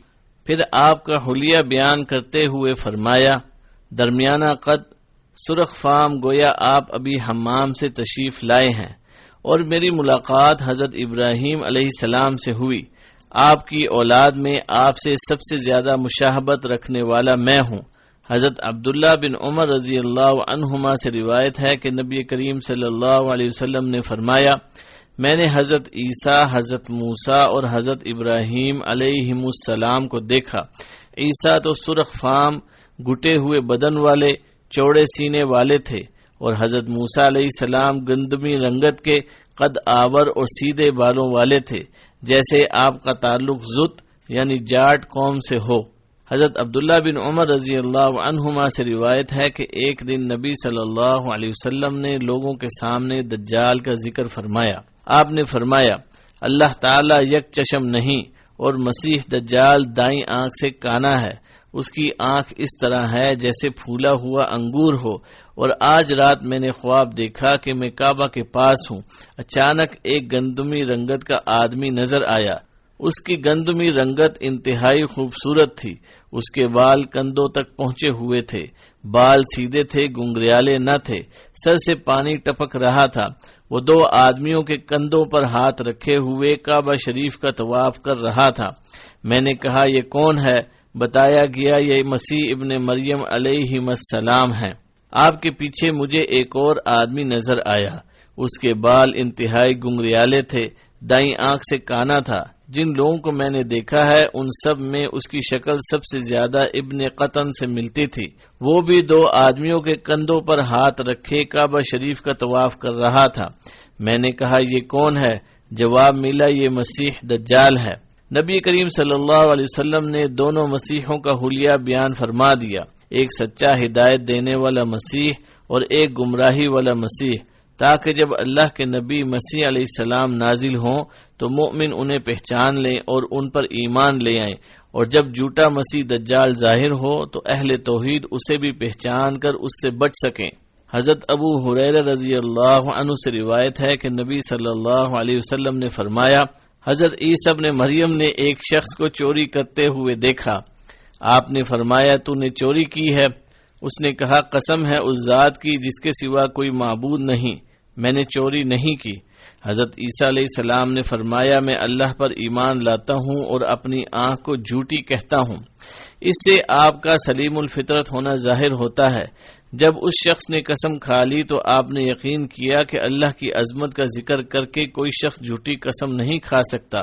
پھر آپ کا حلیہ بیان کرتے ہوئے فرمایا، درمیانہ قد، سرخ فام، گویا آپ ابھی حمام سے تشریف لائے ہیں۔ اور میری ملاقات حضرت ابراہیم علیہ السلام سے ہوئی، آپ کی اولاد میں آپ سے سب سے زیادہ مشاہبت رکھنے والا میں ہوں۔ حضرت عبداللہ بن عمر رضی اللہ عنہما سے روایت ہے کہ نبی کریم صلی اللہ علیہ وسلم نے فرمایا، میں نے حضرت عیسیٰ، حضرت موسیٰ اور حضرت ابراہیم علیہم السلام کو دیکھا۔ عیسیٰ تو سرخ فام، گھٹے ہوئے بدن والے، چوڑے سینے والے تھے، اور حضرت موسیٰ علیہ السلام گندمی رنگت کے، قد آور اور سیدھے بالوں والے تھے، جیسے آپ کا تعلق زت یعنی جاٹ قوم سے ہو۔ حضرت عبداللہ بن عمر رضی اللہ عنہما سے روایت ہے کہ ایک دن نبی صلی اللہ علیہ وسلم نے لوگوں کے سامنے دجال کا ذکر فرمایا۔ آپ نے فرمایا، اللہ تعالیٰ یک چشم نہیں، اور مسیح دجال دائیں آنکھ سے کانا ہے، اس کی آنکھ اس طرح ہے جیسے پھولا ہوا انگور ہو، اور آج رات میں نے خواب دیکھا کہ میں کعبہ کے پاس ہوں، اچانک ایک گندمی رنگت کا آدمی نظر آیا، اس کی گندمی رنگت انتہائی خوبصورت تھی، اس کے بال کندھوں تک پہنچے ہوئے تھے، بال سیدھے تھے، گنگریالے نہ تھے، سر سے پانی ٹپک رہا تھا۔ وہ 2 آدمیوں کے کندھوں پر ہاتھ رکھے ہوئے کعبہ شریف کا طواف کر رہا تھا۔ میں نے کہا، یہ کون ہے؟ بتایا گیا، یہ مسیح ابن مریم علیہ السلام ہے۔ آپ کے پیچھے مجھے ایک اور آدمی نظر آیا، اس کے بال انتہائی گنگریالے تھے، دائیں آنکھ سے کانا تھا۔ جن لوگوں کو میں نے دیکھا ہے ان سب میں اس کی شکل سب سے زیادہ ابن قطن سے ملتی تھی۔ وہ بھی 2 آدمیوں کے کندھوں پر ہاتھ رکھے کعبہ شریف کا طواف کر رہا تھا۔ میں نے کہا، یہ کون ہے؟ جواب ملا، یہ مسیح دجال ہے۔ نبی کریم صلی اللہ علیہ وسلم نے دونوں مسیحوں کا حلیہ بیان فرما دیا، ایک سچا ہدایت دینے والا مسیح اور ایک گمراہی والا مسیح، تاکہ جب اللہ کے نبی مسیح علیہ السلام نازل ہوں تو مومن انہیں پہچان لیں اور ان پر ایمان لے آئیں، اور جب جھوٹا مسیح دجال ظاہر ہو تو اہل توحید اسے بھی پہچان کر اس سے بچ سکیں۔ حضرت ابو ہریرہ رضی اللہ عنہ سے روایت ہے کہ نبی صلی اللہ علیہ وسلم نے فرمایا، حضرت عیسی ابن مریم نے ایک شخص کو چوری کرتے ہوئے دیکھا۔ آپ نے فرمایا، تو نے چوری کی ہے؟ اس نے کہا، قسم ہے اس ذات کی جس کے سوا کوئی معبود نہیں، میں نے چوری نہیں کی۔ حضرت عیسیٰ علیہ السلام نے فرمایا، میں اللہ پر ایمان لاتا ہوں اور اپنی آنکھ کو جھوٹی کہتا ہوں۔ اس سے آپ کا سلیم الفطرت ہونا ظاہر ہوتا ہے۔ جب اس شخص نے قسم کھا لی تو آپ نے یقین کیا کہ اللہ کی عظمت کا ذکر کر کے کوئی شخص جھوٹی قسم نہیں کھا سکتا،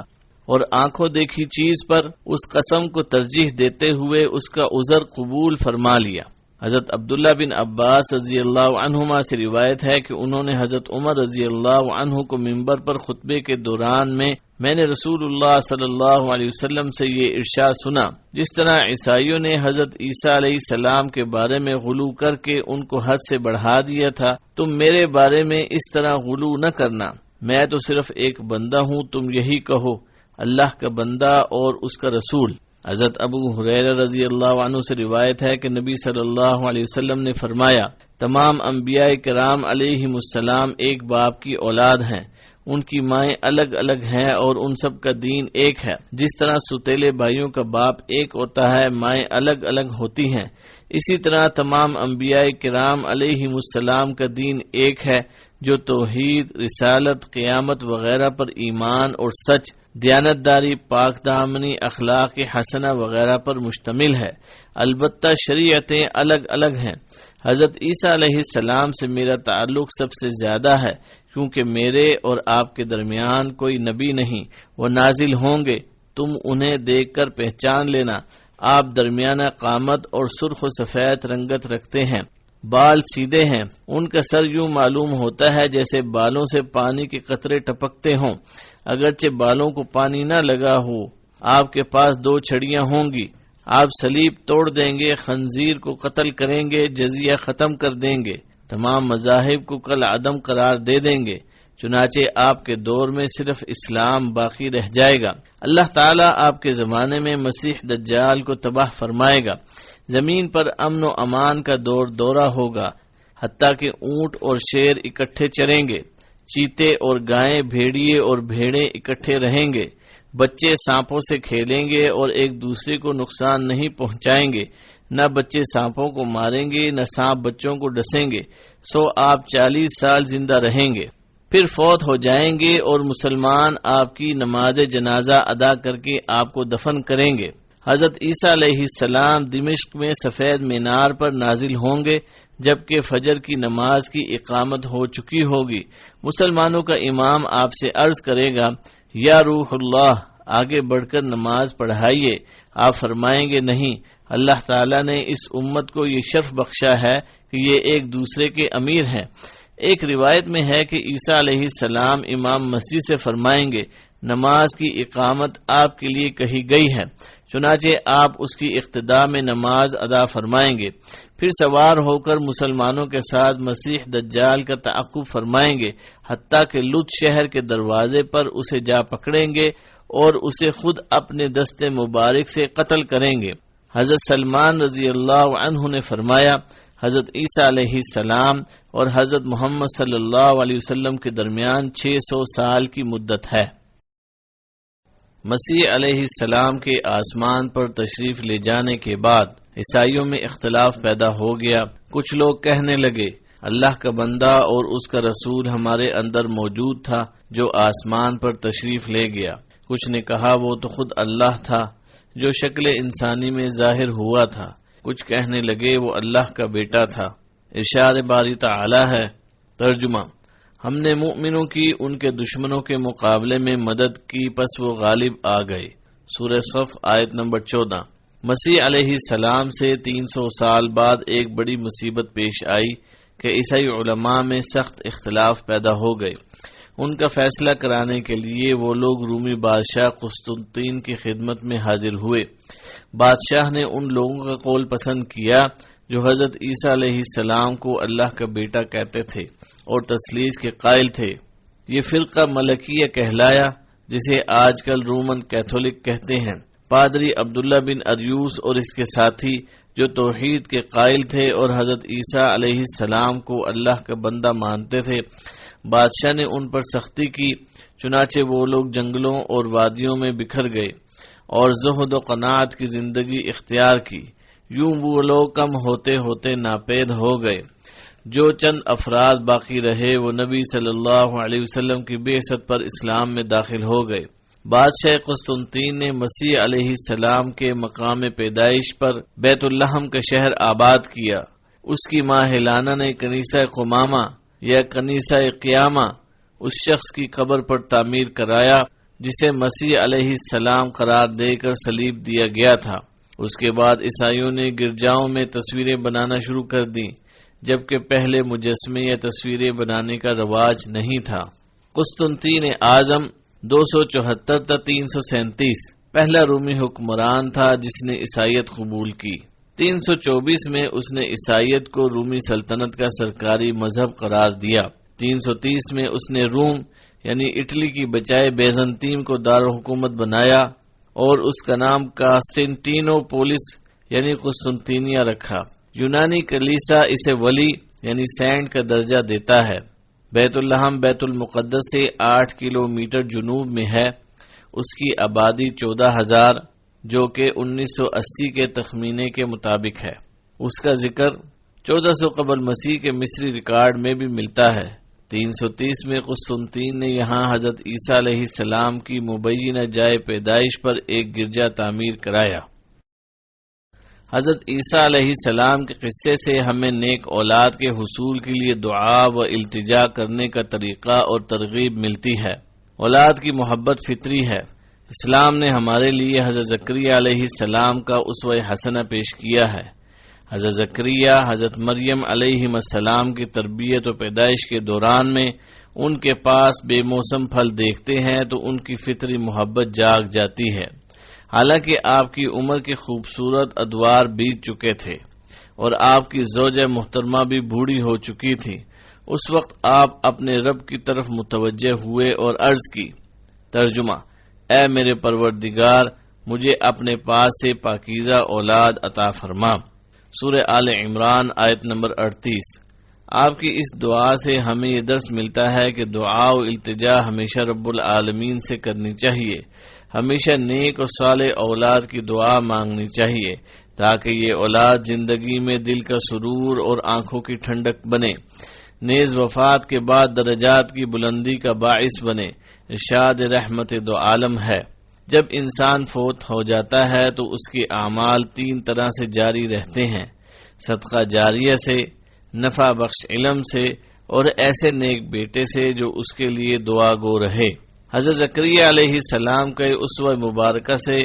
اور آنکھوں دیکھی چیز پر اس قسم کو ترجیح دیتے ہوئے اس کا عذر قبول فرما لیا۔ حضرت عبداللہ بن عباس رضی اللہ عنہما سے روایت ہے کہ انہوں نے حضرت عمر رضی اللہ عنہ کو منبر پر خطبے کے دوران میں نے رسول اللہ صلی اللہ علیہ وسلم سے یہ ارشاد سنا، جس طرح عیسائیوں نے حضرت عیسیٰ علیہ السلام کے بارے میں غلو کر کے ان کو حد سے بڑھا دیا تھا، تم میرے بارے میں اس طرح غلو نہ کرنا، میں تو صرف ایک بندہ ہوں، تم یہی کہو، اللہ کا بندہ اور اس کا رسول۔ حضرت ابو ہریرہ رضی اللہ عنہ سے روایت ہے کہ نبی صلی اللہ علیہ وسلم نے فرمایا، تمام انبیاء کرام علیہم السلام ایک باپ کی اولاد ہیں، ان کی مائیں الگ الگ ہیں اور ان سب کا دین ایک ہے۔ جس طرح ستیلے بھائیوں کا باپ ایک ہوتا ہے، مائیں الگ الگ ہوتی ہیں، اسی طرح تمام انبیاء کرام علیہم السلام کا دین ایک ہے جو توحید، رسالت، قیامت وغیرہ پر ایمان اور سچ، دیانتداری، پاک دامنی، اخلاق حسنہ وغیرہ پر مشتمل ہے۔ البتہ شریعتیں الگ الگ ہیں۔ حضرت عیسیٰ علیہ السلام سے میرا تعلق سب سے زیادہ ہے، کیونکہ میرے اور آپ کے درمیان کوئی نبی نہیں۔ وہ نازل ہوں گے، تم انہیں دیکھ کر پہچان لینا۔ آپ درمیانہ قامت اور سرخ و سفید رنگت رکھتے ہیں، بال سیدھے ہیں، ان کا سر یوں معلوم ہوتا ہے جیسے بالوں سے پانی کے قطرے ٹپکتے ہوں، اگرچہ بالوں کو پانی نہ لگا ہو۔ آپ کے پاس 2 چھڑیاں ہوں گی، آپ صلیب توڑ دیں گے، خنزیر کو قتل کریں گے، جزیہ ختم کر دیں گے، تمام مذاہب کو کل عدم قرار دے دیں گے، چنانچہ آپ کے دور میں صرف اسلام باقی رہ جائے گا۔ اللہ تعالیٰ آپ کے زمانے میں مسیح دجال کو تباہ فرمائے گا، زمین پر امن و امان کا دورہ ہوگا، حتیٰ کہ اونٹ اور شیر اکٹھے چریں گے، چیتے اور گائیں، بھیڑیے اور بھیڑیں اکٹھے رہیں گے، بچے سانپوں سے کھیلیں گے اور ایک دوسرے کو نقصان نہیں پہنچائیں گے، نہ بچے سانپوں کو ماریں گے نہ سانپ بچوں کو ڈسیں گے، سو آپ 40 سال زندہ رہیں گے، پھر فوت ہو جائیں گے اور مسلمان آپ کی نماز جنازہ ادا کر کے آپ کو دفن کریں گے۔ حضرت عیسیٰ علیہ السلام دمشق میں سفید مینار پر نازل ہوں گے جبکہ فجر کی نماز کی اقامت ہو چکی ہوگی۔ مسلمانوں کا امام آپ سے عرض کرے گا، یا روح اللہ، آگے بڑھ کر نماز پڑھائیے۔ آپ فرمائیں گے، نہیں، اللہ تعالیٰ نے اس امت کو یہ شرف بخشا ہے کہ یہ ایک دوسرے کے امیر ہیں۔ ایک روایت میں ہے کہ عیسیٰ علیہ السلام امام مسجد سے فرمائیں گے، نماز کی اقامت آپ کے لیے کہی گئی ہے، چنانچہ آپ اس کی اقتداء میں نماز ادا فرمائیں گے، پھر سوار ہو کر مسلمانوں کے ساتھ مسیح دجال کا تعقب فرمائیں گے، حتیٰ کہ لد شہر کے دروازے پر اسے جا پکڑیں گے اور اسے خود اپنے دست مبارک سے قتل کریں گے۔ حضرت سلمان رضی اللہ عنہ نے فرمایا، حضرت عیسیٰ علیہ السلام اور حضرت محمد صلی اللہ علیہ وسلم کے درمیان 600 سال کی مدت ہے۔ مسیح علیہ السلام کے آسمان پر تشریف لے جانے کے بعد عیسائیوں میں اختلاف پیدا ہو گیا۔ کچھ لوگ کہنے لگے، اللہ کا بندہ اور اس کا رسول ہمارے اندر موجود تھا جو آسمان پر تشریف لے گیا۔ کچھ نے کہا وہ تو خود اللہ تھا جو شکل انسانی میں ظاہر ہوا تھا۔ کچھ کہنے لگے وہ اللہ کا بیٹا تھا۔ ارشاد باری تعالی ہے، ترجمہ: ہم نے مؤمنوں کی ان کے دشمنوں کے مقابلے میں مدد کی، پس وہ غالب آ گئے۔ سورہ صف آیت نمبر 14۔ مسیح علیہ السلام سے 300 سال بعد ایک بڑی مصیبت پیش آئی کہ عیسائی علماء میں سخت اختلاف پیدا ہو گئے۔ ان کا فیصلہ کرانے کے لیے وہ لوگ رومی بادشاہ قسطنطین کی خدمت میں حاضر ہوئے۔ بادشاہ نے ان لوگوں کا قول پسند کیا جو حضرت عیسیٰ علیہ السلام کو اللہ کا بیٹا کہتے تھے اور تثلیث کے قائل تھے۔ یہ فرقہ ملکیہ کہلایا، جسے آج کل رومن کیتھولک کہتے ہیں۔ پادری عبداللہ بن اریوس اور اس کے ساتھی جو توحید کے قائل تھے اور حضرت عیسیٰ علیہ السلام کو اللہ کا بندہ مانتے تھے، بادشاہ نے ان پر سختی کی، چنانچہ وہ لوگ جنگلوں اور وادیوں میں بکھر گئے اور زہد و قناعت کی زندگی اختیار کی۔ یوں وہ لوگ کم ہوتے ہوتے ناپید ہو گئے۔ جو چند افراد باقی رہے وہ نبی صلی اللہ علیہ وسلم کی بعثت پر اسلام میں داخل ہو گئے۔ بادشاہ قسطنطین نے مسیح علیہ السلام کے مقام پیدائش پر بیت اللحم کا شہر آباد کیا۔ اس کی ماں ہیلانا نے کنیسہ قمامہ یا کنیسہ قیامہ اس شخص کی قبر پر تعمیر کرایا جسے مسیح علیہ السلام قرار دے کر صلیب دیا گیا تھا۔ اس کے بعد عیسائیوں نے گرجاؤں میں تصویریں بنانا شروع کر دیں، جبکہ پہلے مجسمے یا تصویریں بنانے کا رواج نہیں تھا۔ قسطنطین اعظم 274 تا 337 پہلا رومی حکمران تھا جس نے عیسائیت قبول کی۔ 324 میں اس نے عیسائیت کو رومی سلطنت کا سرکاری مذہب قرار دیا۔ 330 میں اس نے روم یعنی اٹلی کی بجائے بیزنطین کو دارالحکومت بنایا اور اس کا نام کانسٹینٹینو پولس یعنی قسطنطینیہ رکھا۔ یونانی کلیسا اسے ولی یعنی سینٹ کا درجہ دیتا ہے۔ بیت اللحم بیت المقدس سے 8 کلومیٹر جنوب میں ہے۔ اس کی آبادی 14,000 جو کہ 1980 کے تخمینے کے مطابق ہے۔ اس کا ذکر 1400 قبل مسیح کے مصری ریکارڈ میں بھی ملتا ہے۔ 330 میں قسطنطین نے یہاں حضرت عیسیٰ علیہ السلام کی مبینہ جائے پیدائش پر ایک گرجا تعمیر کرایا۔ حضرت عیسیٰ علیہ السلام کے قصے سے ہمیں نیک اولاد کے حصول کے لیے دعا و التجا کرنے کا طریقہ اور ترغیب ملتی ہے۔ اولاد کی محبت فطری ہے۔ اسلام نے ہمارے لیے حضرت زکریا علیہ السلام کا اسوہ حسنہ پیش کیا ہے۔ حضرت زکریا حضرت مریم علیہ السلام کی تربیت و پیدائش کے دوران میں ان کے پاس بے موسم پھل دیکھتے ہیں تو ان کی فطری محبت جاگ جاتی ہے۔ حالانکہ آپ کی عمر کے خوبصورت ادوار بیت چکے تھے اور آپ کی زوجہ محترمہ بھی بوڑھی ہو چکی تھی، اس وقت آپ اپنے رب کی طرف متوجہ ہوئے اور عرض کی۔ ترجمہ: اے میرے پروردگار، مجھے اپنے پاس سے پاکیزہ اولاد عطا فرما۔ سورہ آل عمران آیت نمبر 38۔ آپ کی اس دعا سے ہمیں یہ درس ملتا ہے کہ دعا و التجا ہمیشہ رب العالمین سے کرنی چاہیے۔ ہمیشہ نیک اور صالح اولاد کی دعا مانگنی چاہیے تاکہ یہ اولاد زندگی میں دل کا سرور اور آنکھوں کی ٹھنڈک بنے، نیز وفات کے بعد درجات کی بلندی کا باعث بنے۔ ارشاد رحمت دو عالم ہے، جب انسان فوت ہو جاتا ہے تو اس کے اعمال 3 طرح سے جاری رہتے ہیں: صدقہ جاریہ سے، نفع بخش علم سے، اور ایسے نیک بیٹے سے جو اس کے لیے دعا گو رہے۔ حضرت زکریا علیہ السلام کے اسوہ مبارکہ سے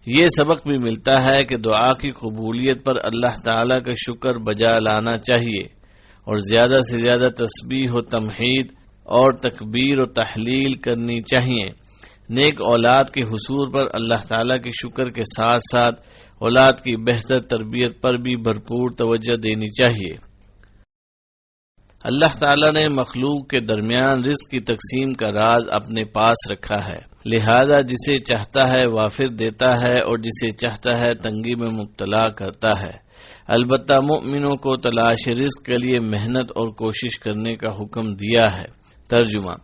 یہ سبق بھی ملتا ہے کہ دعا کی قبولیت پر اللہ تعالیٰ کا شکر بجا لانا چاہیے اور زیادہ سے زیادہ تسبیح و تمحید اور تکبیر و تحلیل کرنی چاہیے۔ نیک اولاد کے حصول پر اللہ تعالیٰ کے شکر کے ساتھ ساتھ اولاد کی بہتر تربیت پر بھی بھرپور توجہ دینی چاہیے۔ اللہ تعالیٰ نے مخلوق کے درمیان رزق کی تقسیم کا راز اپنے پاس رکھا ہے، لہذا جسے چاہتا ہے وافر دیتا ہے اور جسے چاہتا ہے تنگی میں مبتلا کرتا ہے۔ البتہ مومنوں کو تلاش رزق کے لیے محنت اور کوشش کرنے کا حکم دیا ہے۔ ترجمہ: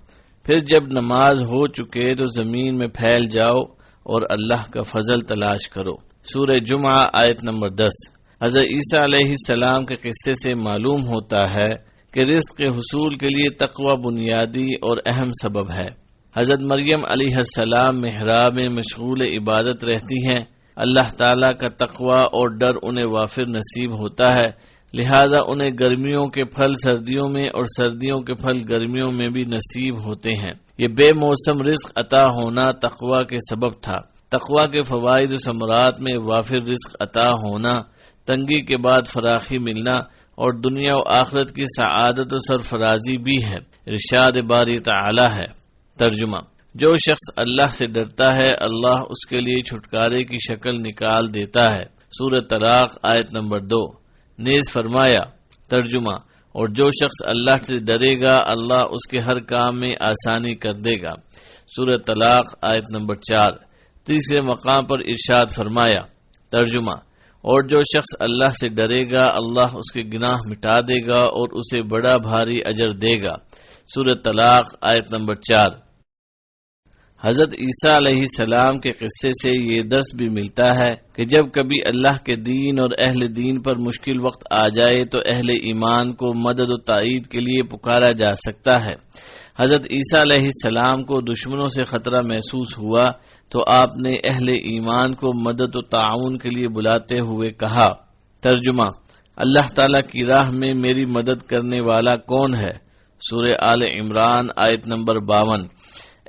پھر جب نماز ہو چکے تو زمین میں پھیل جاؤ اور اللہ کا فضل تلاش کرو۔ سورہ جمعہ آیت نمبر 10۔ حضرت عیسیٰ علیہ السلام کے قصے سے معلوم ہوتا ہے کہ رزق کے حصول کے لیے تقوی بنیادی اور اہم سبب ہے۔ حضرت مریم علیہ السلام محراب میں مشغول عبادت رہتی ہیں۔ اللہ تعالیٰ کا تقوی اور ڈر انہیں وافر نصیب ہوتا ہے، لہذا انہیں گرمیوں کے پھل سردیوں میں اور سردیوں کے پھل گرمیوں میں بھی نصیب ہوتے ہیں۔ یہ بے موسم رزق عطا ہونا تقوی کے سبب تھا۔ تقوی کے فوائد و ثمرات میں وافر رزق عطا ہونا، تنگی کے بعد فراخی ملنا اور دنیا و آخرت کی سعادت و سرفرازی بھی ہے۔ ارشاد باری تعالی ہے۔ ترجمہ: جو شخص اللہ سے ڈرتا ہے اللہ اس کے لیے چھٹکارے کی شکل نکال دیتا ہے۔ سورہ طلاق آیت نمبر 2۔ نیز فرمایا۔ ترجمہ: اور جو شخص اللہ سے ڈرے گا اللہ اس کے ہر کام میں آسانی کر دے گا۔ سورہ طلاق آیت نمبر 4۔ تیسرے مقام پر ارشاد فرمایا۔ ترجمہ: اور جو شخص اللہ سے ڈرے گا اللہ اس کے گناہ مٹا دے گا اور اسے بڑا بھاری اجر دے گا۔ سورہ طلاق آیت نمبر 4۔ حضرت عیسیٰ علیہ السلام کے قصے سے یہ درس بھی ملتا ہے کہ جب کبھی اللہ کے دین اور اہل دین پر مشکل وقت آ جائے تو اہل ایمان کو مدد و تائید کے لیے پکارا جا سکتا ہے۔ حضرت عیسیٰ علیہ السلام کو دشمنوں سے خطرہ محسوس ہوا تو آپ نے اہل ایمان کو مدد و تعاون کے لیے بلاتے ہوئے کہا۔ ترجمہ: اللہ تعالیٰ کی راہ میں میری مدد کرنے والا کون ہے؟ سورہ آل عمران آیت نمبر 52۔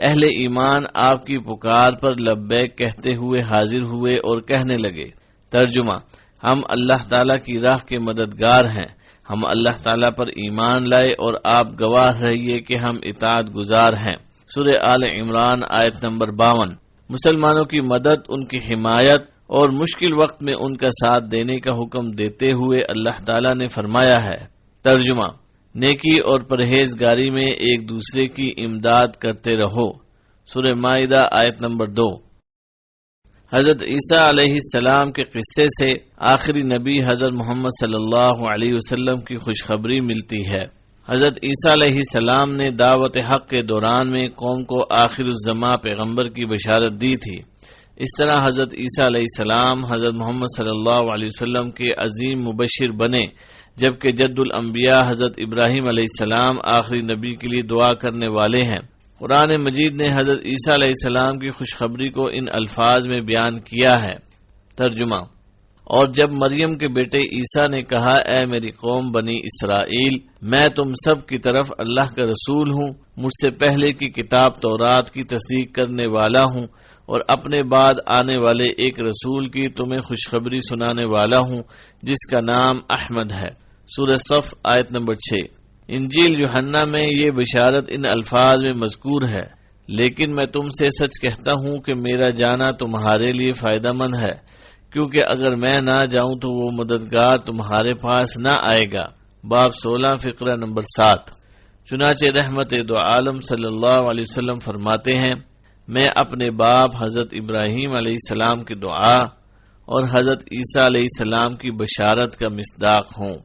اہل ایمان آپ کی پکار پر لبیک کہتے ہوئے حاضر ہوئے اور کہنے لگے۔ ترجمہ: ہم اللہ تعالیٰ کی راہ کے مددگار ہیں، ہم اللہ تعالیٰ پر ایمان لائے اور آپ گواہ رہیے کہ ہم اطاعت گزار ہیں۔ سورہ آل عمران آیت نمبر 52۔ مسلمانوں کی مدد، ان کی حمایت اور مشکل وقت میں ان کا ساتھ دینے کا حکم دیتے ہوئے اللہ تعالیٰ نے فرمایا ہے۔ ترجمہ: نیکی اور پرہیزگاری میں ایک دوسرے کی امداد کرتے رہو۔ سورہ مائدہ آیت نمبر 2۔ حضرت عیسیٰ علیہ السلام کے قصے سے آخری نبی حضرت محمد صلی اللہ علیہ وسلم کی خوشخبری ملتی ہے۔ حضرت عیسیٰ علیہ السلام نے دعوت حق کے دوران میں قوم کو آخر الزماں پیغمبر کی بشارت دی تھی۔ اس طرح حضرت عیسیٰ علیہ السلام حضرت محمد صلی اللہ علیہ وسلم کے عظیم مبشر بنے، جبکہ جد الانبیاء حضرت ابراہیم علیہ السلام آخری نبی کے لیے دعا کرنے والے ہیں۔ قرآن مجید نے حضرت عیسیٰ علیہ السلام کی خوشخبری کو ان الفاظ میں بیان کیا ہے۔ ترجمہ: اور جب مریم کے بیٹے عیسیٰ نے کہا، اے میری قوم بنی اسرائیل، میں تم سب کی طرف اللہ کا رسول ہوں، مجھ سے پہلے کی کتاب تورات کی تصدیق کرنے والا ہوں، اور اپنے بعد آنے والے ایک رسول کی تمہیں خوشخبری سنانے والا ہوں جس کا نام احمد ہے۔ سورہ صف آیت نمبر 6۔ انجیل یوحنا میں یہ بشارت ان الفاظ میں مذکور ہے، لیکن میں تم سے سچ کہتا ہوں کہ میرا جانا تمہارے لیے فائدہ مند ہے، کیونکہ اگر میں نہ جاؤں تو وہ مددگار تمہارے پاس نہ آئے گا۔ باب 16 فقرہ نمبر 7۔ چنانچہ رحمت دو عالم صلی اللہ علیہ وسلم فرماتے ہیں، میں اپنے باپ حضرت ابراہیم علیہ السلام کی دعا اور حضرت عیسیٰ علیہ السلام کی بشارت کا مصداق ہوں۔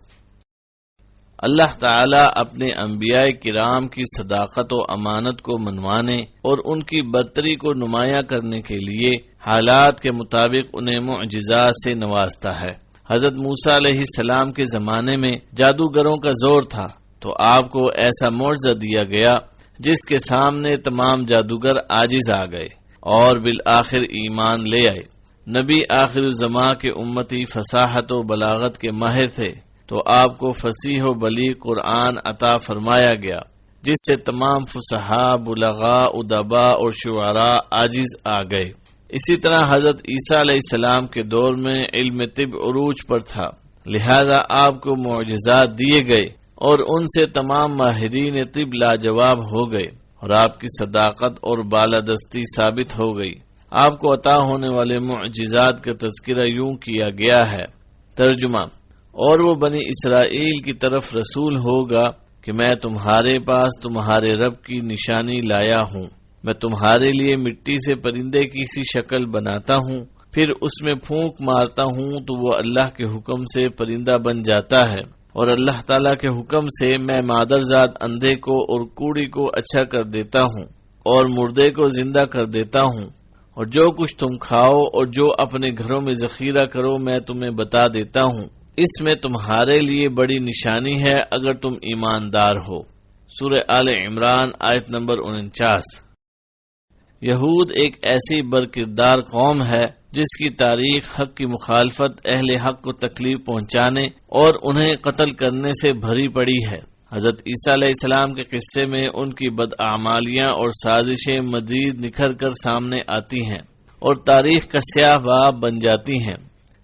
اللہ تعالیٰ اپنے انبیاء کرام کی صداقت و امانت کو منوانے اور ان کی برتری کو نمایاں کرنے کے لیے حالات کے مطابق انہیں معجزات سے نوازتا ہے۔ حضرت موسیٰ علیہ السلام کے زمانے میں جادوگروں کا زور تھا، تو آپ کو ایسا معجزہ دیا گیا جس کے سامنے تمام جادوگر عاجز آ گئے اور بالآخر ایمان لے آئے۔ نبی آخر الزماں کے امتی فصاحت و بلاغت کے ماہر تھے، تو آپ کو فصیح و بلیغ قرآن عطا فرمایا گیا، جس سے تمام فصحاء، بلغاء، ادباء اور شعراء عاجز آ گئے۔ اسی طرح حضرت عیسیٰ علیہ السلام کے دور میں علم طب عروج پر تھا، لہذا آپ کو معجزات دیے گئے اور ان سے تمام ماہرین طب لاجواب ہو گئے، اور آپ کی صداقت اور بالادستی ثابت ہو گئی۔ آپ کو عطا ہونے والے معجزات کا تذکرہ یوں کیا گیا ہے۔ ترجمہ: اور وہ بنی اسرائیل کی طرف رسول ہوگا کہ میں تمہارے پاس تمہارے رب کی نشانی لایا ہوں۔ میں تمہارے لیے مٹی سے پرندے کی سی شکل بناتا ہوں، پھر اس میں پھونک مارتا ہوں تو وہ اللہ کے حکم سے پرندہ بن جاتا ہے، اور اللہ تعالیٰ کے حکم سے میں مادرزاد اندھے کو اور کوڑی کو اچھا کر دیتا ہوں اور مردے کو زندہ کر دیتا ہوں، اور جو کچھ تم کھاؤ اور جو اپنے گھروں میں ذخیرہ کرو میں تمہیں بتا دیتا ہوں۔ اس میں تمہارے لیے بڑی نشانی ہے اگر تم ایماندار ہو۔ سورہ آل عمران آیت نمبر 49۔ یہود ایک ایسی برکردار قوم ہے جس کی تاریخ حق کی مخالفت اہل حق کو تکلیف پہنچانے اور انہیں قتل کرنے سے بھری پڑی ہے۔ حضرت عیسیٰ علیہ السلام کے قصے میں ان کی بدعمالیاں اور سازشیں مزید نکھر کر سامنے آتی ہیں اور تاریخ کا سیاہ باب بن جاتی ہیں۔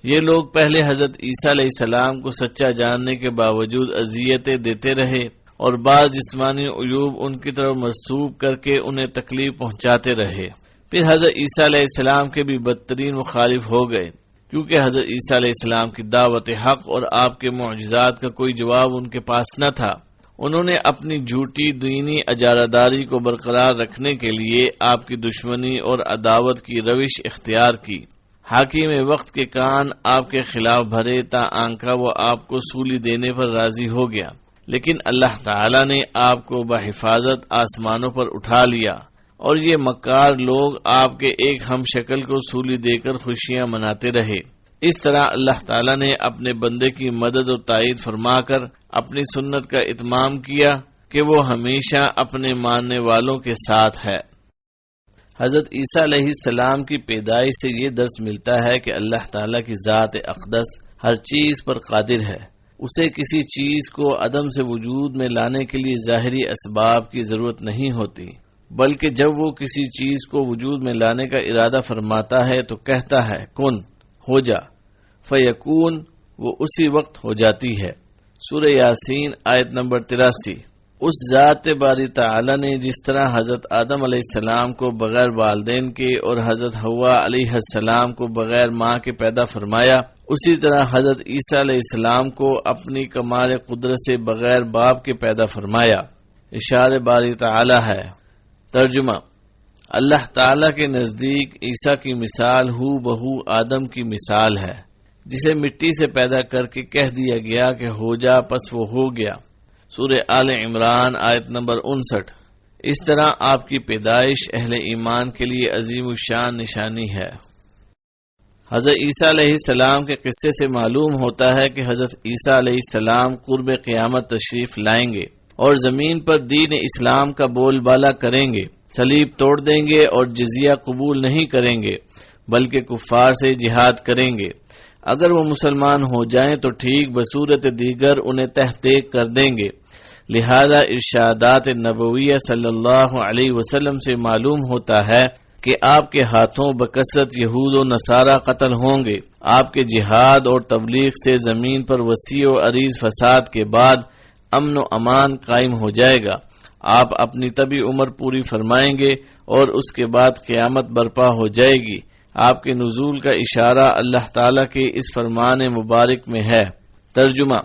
یہ لوگ پہلے حضرت عیسیٰ علیہ السلام کو سچا جاننے کے باوجود اذیتیں دیتے رہے اور بعض جسمانی عیوب ان کی طرف منسوب کر کے انہیں تکلیف پہنچاتے رہے۔ پھر حضرت عیسیٰ علیہ السلام کے بھی بدترین مخالف ہو گئے، کیونکہ حضرت عیسیٰ علیہ السلام کی دعوت حق اور آپ کے معجزات کا کوئی جواب ان کے پاس نہ تھا۔ انہوں نے اپنی جھوٹی دینی اجارہ کو برقرار رکھنے کے لیے آپ کی دشمنی اور عداوت کی روش اختیار کی۔ حاکم وقت کے کان آپ کے خلاف بھرے تا آنکھا وہ آپ کو سولی دینے پر راضی ہو گیا، لیکن اللہ تعالی نے آپ کو بحفاظت آسمانوں پر اٹھا لیا، اور یہ مکار لوگ آپ کے ایک ہم شکل کو سولی دے کر خوشیاں مناتے رہے۔ اس طرح اللہ تعالی نے اپنے بندے کی مدد و تائید فرما کر اپنی سنت کا اتمام کیا کہ وہ ہمیشہ اپنے ماننے والوں کے ساتھ ہے۔ حضرت عیسیٰ علیہ السلام کی پیدائش سے یہ درس ملتا ہے کہ اللہ تعالیٰ کی ذات اقدس ہر چیز پر قادر ہے۔ اسے کسی چیز کو عدم سے وجود میں لانے کے لیے ظاہری اسباب کی ضرورت نہیں ہوتی، بلکہ جب وہ کسی چیز کو وجود میں لانے کا ارادہ فرماتا ہے تو کہتا ہے کن، ہو جا، فیکون، وہ اسی وقت ہو جاتی ہے۔ سورہ یاسین آیت نمبر 83۔ اس ذات باری تعالی نے جس طرح حضرت آدم علیہ السلام کو بغیر والدین کے اور حضرت حوا علیہ السلام کو بغیر ماں کے پیدا فرمایا، اسی طرح حضرت عیسیٰ علیہ السلام کو اپنی کمال قدرت سے بغیر باپ کے پیدا فرمایا۔ ارشاد باری تعالی ہے۔ ترجمہ: اللہ تعالی کے نزدیک عیسیٰ کی مثال ہو بہو آدم کی مثال ہے، جسے مٹی سے پیدا کر کے کہہ دیا گیا کہ ہو جا، پس وہ ہو گیا۔ سورہ آل عمران آیت نمبر 59۔ اس طرح آپ کی پیدائش اہل ایمان کے لیے عظیم الشان نشانی ہے۔ حضرت عیسیٰ علیہ السلام کے قصے سے معلوم ہوتا ہے کہ حضرت عیسیٰ علیہ السلام قرب قیامت تشریف لائیں گے اور زمین پر دین اسلام کا بول بالا کریں گے، صلیب توڑ دیں گے اور جزیہ قبول نہیں کریں گے بلکہ کفار سے جہاد کریں گے۔ اگر وہ مسلمان ہو جائیں تو ٹھیک، بصورت دیگر انہیں تحقیق کر دیں گے۔ لہذا ارشادات نبویہ صلی اللہ علیہ وسلم سے معلوم ہوتا ہے کہ آپ کے ہاتھوں بکثرت یہود و نصارہ قتل ہوں گے۔ آپ کے جہاد اور تبلیغ سے زمین پر وسیع و عریض فساد کے بعد امن و امان قائم ہو جائے گا۔ آپ اپنی طبی عمر پوری فرمائیں گے اور اس کے بعد قیامت برپا ہو جائے گی۔ آپ کے نزول کا اشارہ اللہ تعالیٰ کے اس فرمان مبارک میں ہے۔ ترجمہ: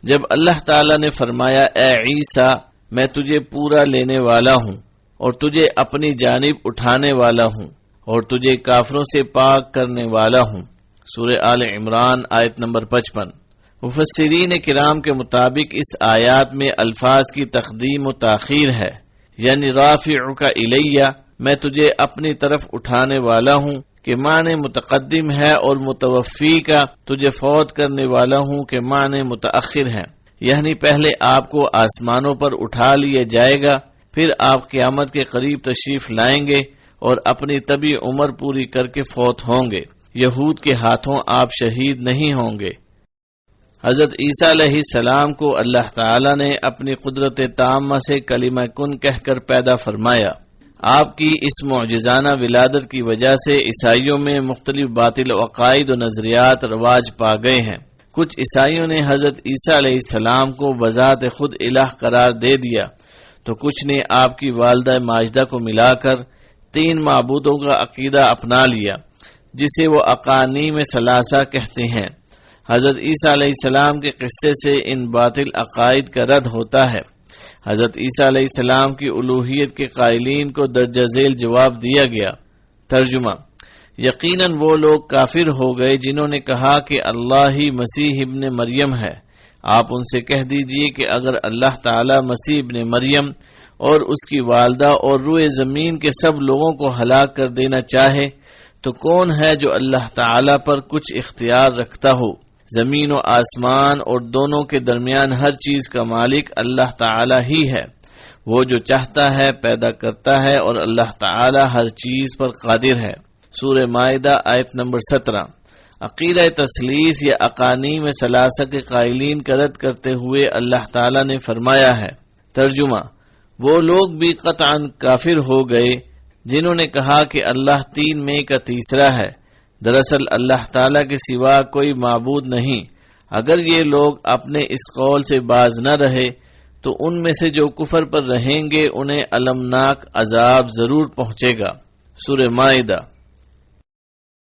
جب اللہ تعالیٰ نے فرمایا اے عیسیٰ میں تجھے پورا لینے والا ہوں اور تجھے اپنی جانب اٹھانے والا ہوں اور تجھے کافروں سے پاک کرنے والا ہوں، سورہ آل عمران آیت نمبر 55۔ مفسرین کرام کے مطابق اس آیات میں الفاظ کی تقدیم و تاخیر ہے، یعنی رافعک الیہ میں تجھے اپنی طرف اٹھانے والا ہوں کہ معنی متقدم ہے، اور متوفی کا تجھے فوت کرنے والا ہوں کہ معنی متأخر ہے، یعنی پہلے آپ کو آسمانوں پر اٹھا لیا جائے گا، پھر آپ قیامت کے قریب تشریف لائیں گے اور اپنی طبی عمر پوری کر کے فوت ہوں گے۔ یہود کے ہاتھوں آپ شہید نہیں ہوں گے۔ حضرت عیسیٰ علیہ السلام کو اللہ تعالی نے اپنی قدرت تامہ سے کلمہ کن کہہ کر پیدا فرمایا۔ آپ کی اس معجزانہ ولادت کی وجہ سے عیسائیوں میں مختلف باطل عقائد و نظریات رواج پا گئے ہیں۔ کچھ عیسائیوں نے حضرت عیسیٰ علیہ السلام کو بذات خود الہ قرار دے دیا، تو کچھ نے آپ کی والدہ ماجدہ کو ملا کر 3 معبودوں کا عقیدہ اپنا لیا، جسے وہ اقانیم ثلاثہ کہتے ہیں۔ حضرت عیسیٰ علیہ السلام کے قصے سے ان باطل عقائد کا رد ہوتا ہے۔ حضرت عیسیٰ علیہ السلام کی الوہیت کے قائلین کو درجہ ذیل جواب دیا گیا۔ ترجمہ: یقیناً وہ لوگ کافر ہو گئے جنہوں نے کہا کہ اللہ ہی مسیح ابن مریم ہے۔ آپ ان سے کہہ دیجئے کہ اگر اللہ تعالی مسیح ابن مریم اور اس کی والدہ اور روئے زمین کے سب لوگوں کو ہلاک کر دینا چاہے تو کون ہے جو اللہ تعالی پر کچھ اختیار رکھتا ہو؟ زمین و آسمان اور دونوں کے درمیان ہر چیز کا مالک اللہ تعالی ہی ہے۔ وہ جو چاہتا ہے پیدا کرتا ہے اور اللہ تعالی ہر چیز پر قادر ہے۔ سورہ مائدہ آیت نمبر 17۔ عقیدہ تثلیث یا اقانیم ثلاثہ کے قائلین کا رد کرتے ہوئے اللہ تعالی نے فرمایا ہے۔ ترجمہ: وہ لوگ بھی قطعاً کافر ہو گئے جنہوں نے کہا کہ اللہ 3 میں کا تیسرا ہے۔ دراصل اللہ تعالیٰ کے سوا کوئی معبود نہیں۔ اگر یہ لوگ اپنے اس قول سے باز نہ رہے تو ان میں سے جو کفر پر رہیں گے انہیں المناک عذاب ضرور پہنچے گا۔ سورہ مائدہ